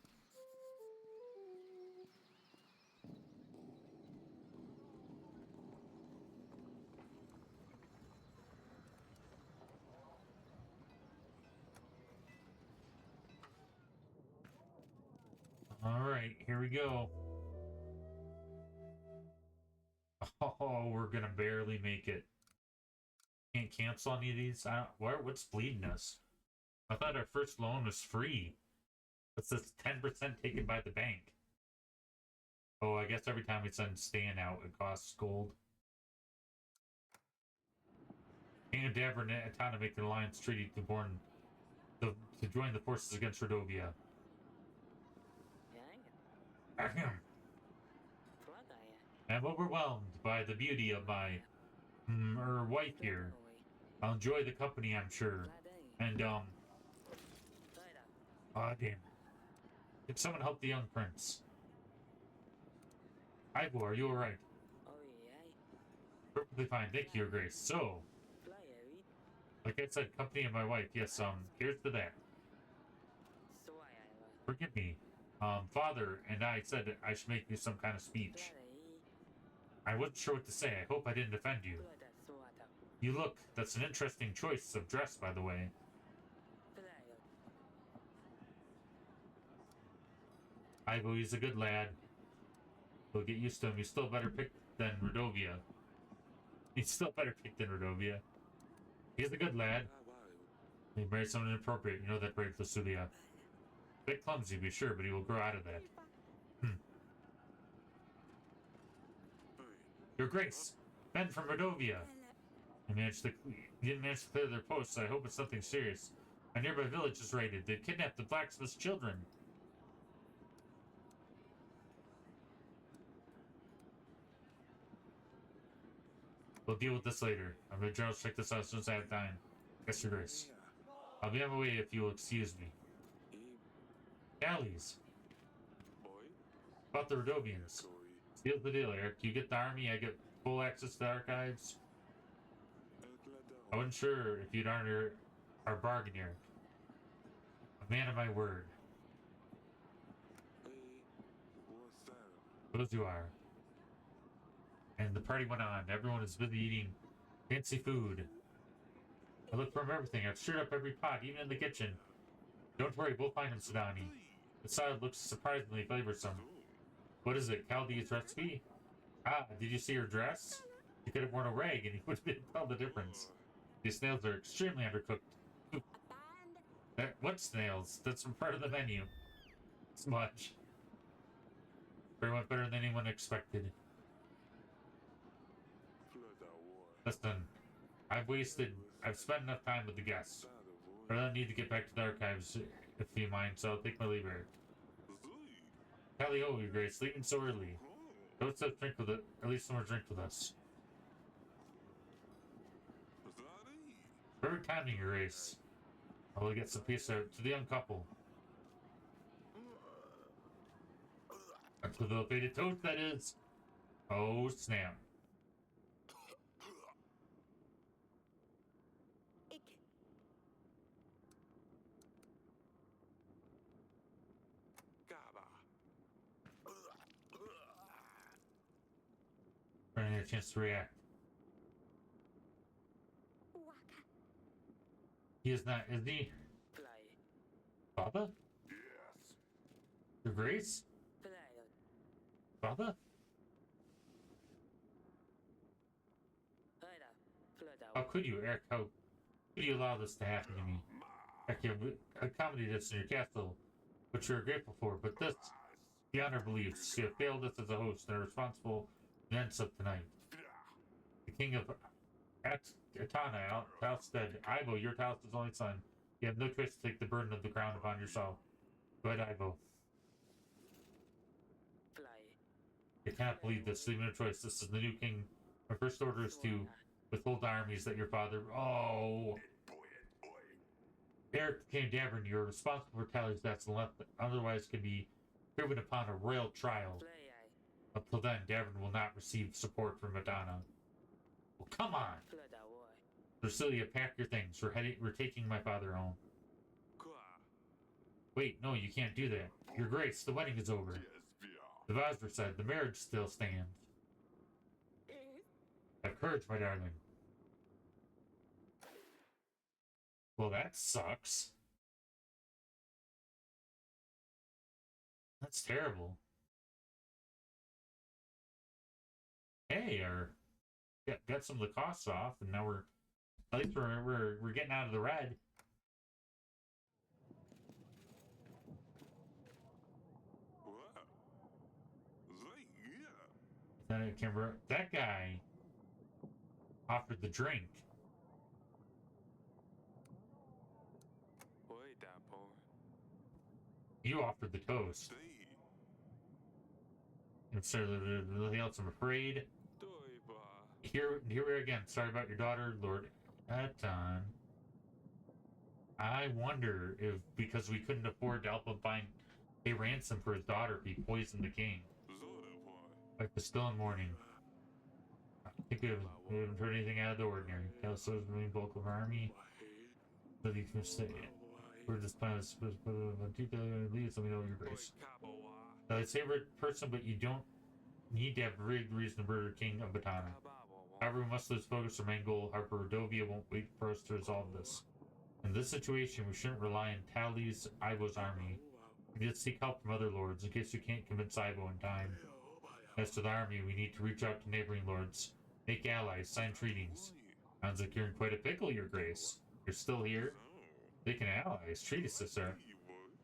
Alright, here we go. Oh, we're gonna barely make it. Can't cancel any of these? What's bleeding us? I thought our first loan was free. What's this 10% taken by the bank? Oh, I guess every time we send Stan out, it costs gold. King of Davern and Atana make an alliance treaty to join the forces against Rodovia. I'm overwhelmed by the beauty of my wife here. I'll enjoy the company, I'm sure. And damn. Can someone help the young prince? Ivo, are you alright? Perfectly fine, thank you, Your Grace. So, like I said, company and my wife. Yes, here's to that. Forgive me. Father and I said I should make you some kind of speech. I wasn't sure what to say. I hope I didn't offend you. You look, that's an interesting choice of dress, by the way. Ivo, he's a good lad. We'll get used to him. He's still better picked than Rodovia. He's still better picked than Rodovia. He's a good lad. He married someone inappropriate. You know that, right, Lasulia? A bit clumsy, to be sure, but he will grow out of that. Your Grace, men from Rodovia. You didn't manage to clear their posts. I hope it's something serious. A nearby village is raided. They kidnapped the blacksmith's children. We'll deal with this later. I'm going to general check this out as soon as I have time. Yes, Your Grace. I'll be on my way if you will excuse me. Galleys. About the Rodovians. Seal's the deal, Eric. You get the army, I get full access to the archives. I wasn't sure if you'd honor our bargain, Eric. A man of my word. Those you are. And the party went on. Everyone is busy eating fancy food. I looked for everything. I've stirred up every pot, even in the kitchen. Don't worry, we'll find him, Sudani. The salad looks surprisingly flavorsome. What is it, Chaldee's recipe? Ah, did you see her dress? She could have worn a rag and you would have tell the difference. These snails are extremely undercooked. What snails? That's part of the menu. Smudge. Very much better than anyone expected. Listen, I've spent enough time with the guests. I really need to get back to the archives, if you mind, so I'll take my leave here. Tally ho, Your Grace, leaving so early. Let's have drink with it. At least someone drink with us. Perfect timing, Your Grace. I will get some peace out to the young couple. To the faded toast, that is. Oh, snap. Trying to get a chance to react. He is not, is he? Father? Yes. Your Grace? Father? How could you, Eric? How could you allow this to happen to me? Eric, you have accommodated us in your castle, which we are grateful for, but this, beyond our beliefs, you have failed us as a host and are responsible for the events of tonight. The king of Atana, Talstead, Ivo, your Talstead's only son. You have no choice to take the burden of the crown upon yourself. Go ahead, Ivo. I cannot believe this. Leave no choice. This is the new king. My first order is to withhold the armies that your father. Oh! Eric became Davern. You're responsible for Tally's deaths and left, otherwise can be proven upon a royal trial. Until then, Davern will not receive support from Madonna. Well, come on! Drasilia, pack your things. We're taking my father home. Wait, no, you can't do that. Your Grace, the wedding is over. The vows were said. The marriage still stands. Have courage, my darling. Well, that sucks. That's terrible. Hey, got some of the costs off, and now at least we're getting out of the red. That guy offered the drink. You offered the toast. Instead of anything else, I'm afraid. Here we are again. Sorry about your daughter, Lord Eton. I wonder if, because we couldn't afford to help him find a ransom for his daughter, he poisoned the king. Like we're still in mourning. I think we haven't heard anything out of the ordinary. Kelso's the main bulk of our army. So you can say it. We're just planning to put on leads, let me know your grace. I'd say we're a person, but you don't need to have a rigged reason to murder King of Batana. However, we must lose focus our main goal. However, Rodovia won't wait for us to resolve this. In this situation, we shouldn't rely on Tali's Ivo's army. We need to seek help from other lords in case we can't convince Ivo in time. As to the army, we need to reach out to neighboring lords, make allies, sign treaties. Sounds like you're in quite a pickle, your grace. You're still here? Making allies, treatises, sir.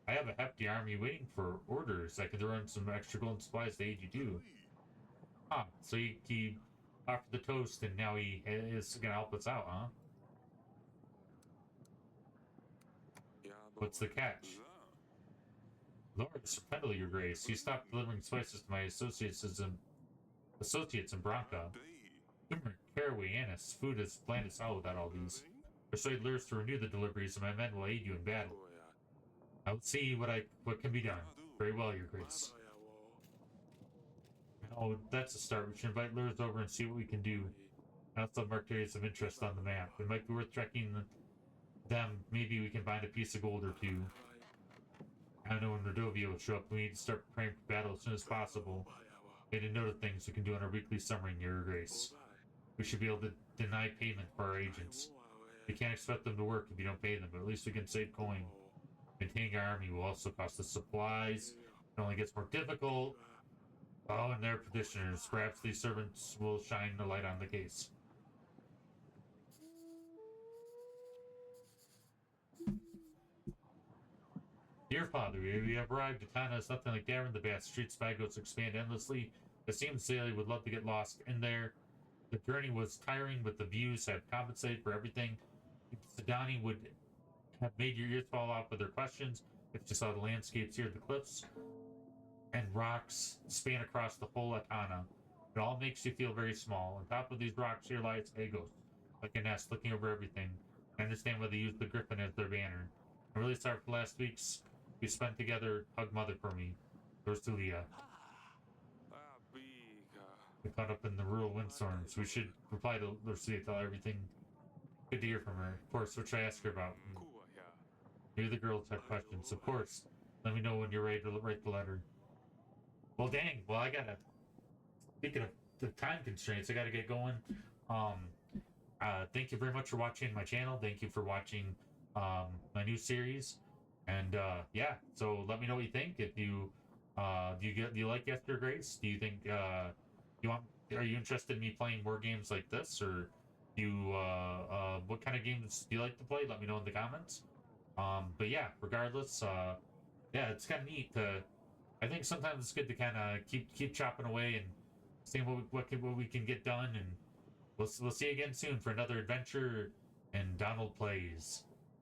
I have a hefty army waiting for orders. I could throw in some extra gold and supplies to aid you too. Ah, so he offered the toast and now he is gonna help us out, huh? What's the catch? Lord Serpental, your grace. He stopped delivering spices to my associates in Branca. Turmeric, caraway, anise. Food is bland as hell without all these. Persuade lures to renew the deliveries, and my men will aid you in battle. I'll see what can be done. Very well, your grace. Oh, that's a start. We should invite lures over and see what we can do. I also have marked areas of interest on the map. It might be worth checking them. Maybe we can find a piece of gold or two. I don't know when Rodovia will show up. We need to start preparing for battle as soon as possible. Made a note of things we can do on our weekly summary, your grace. We should be able to deny payment for our agents. We can't expect them to work if you don't pay them, but at least we can save coin. Maintaining our army will also cost us supplies. It only gets more difficult. Oh, and they're petitioners. Perhaps these servants will shine a light on the case. Dear Father, we have arrived. Katana is nothing like Davin the Bat. Streets Bagos expand endlessly. It seems Saley would love to get lost in there. The journey was tiring, but the views have compensated for everything. Sidani would have made your ears fall off with their questions if you saw the landscapes here, the cliffs and rocks span across the whole Atana. It all makes you feel very small. On top of these rocks here lies Agos, like a nest looking over everything. I understand why they use the griffin as their banner. I'm really sorry for last week's we spent together. Hug mother for me. Yours to Leah. We caught up in the rural windstorms. We should reply to Lucia, tell her everything. Good to hear from her. Of course, what should I ask her about? Maybe the girls have questions. Of course. Let me know when you're ready to write the letter. Well, dang. Well, I gotta... Speaking of the time constraints, I gotta get going. Thank you very much for watching my channel. Thank you for watching my new series. And yeah, so let me know what you think. If you do you like After Grace? Do you think are you interested in me playing more games like this, or do you what kind of games do you like to play? Let me know in the comments. But yeah, regardless, yeah, it's kind of neat to. I think sometimes it's good to kind of keep chopping away and seeing what we can get done, and we'll see you again soon for another adventure in Donald Plays.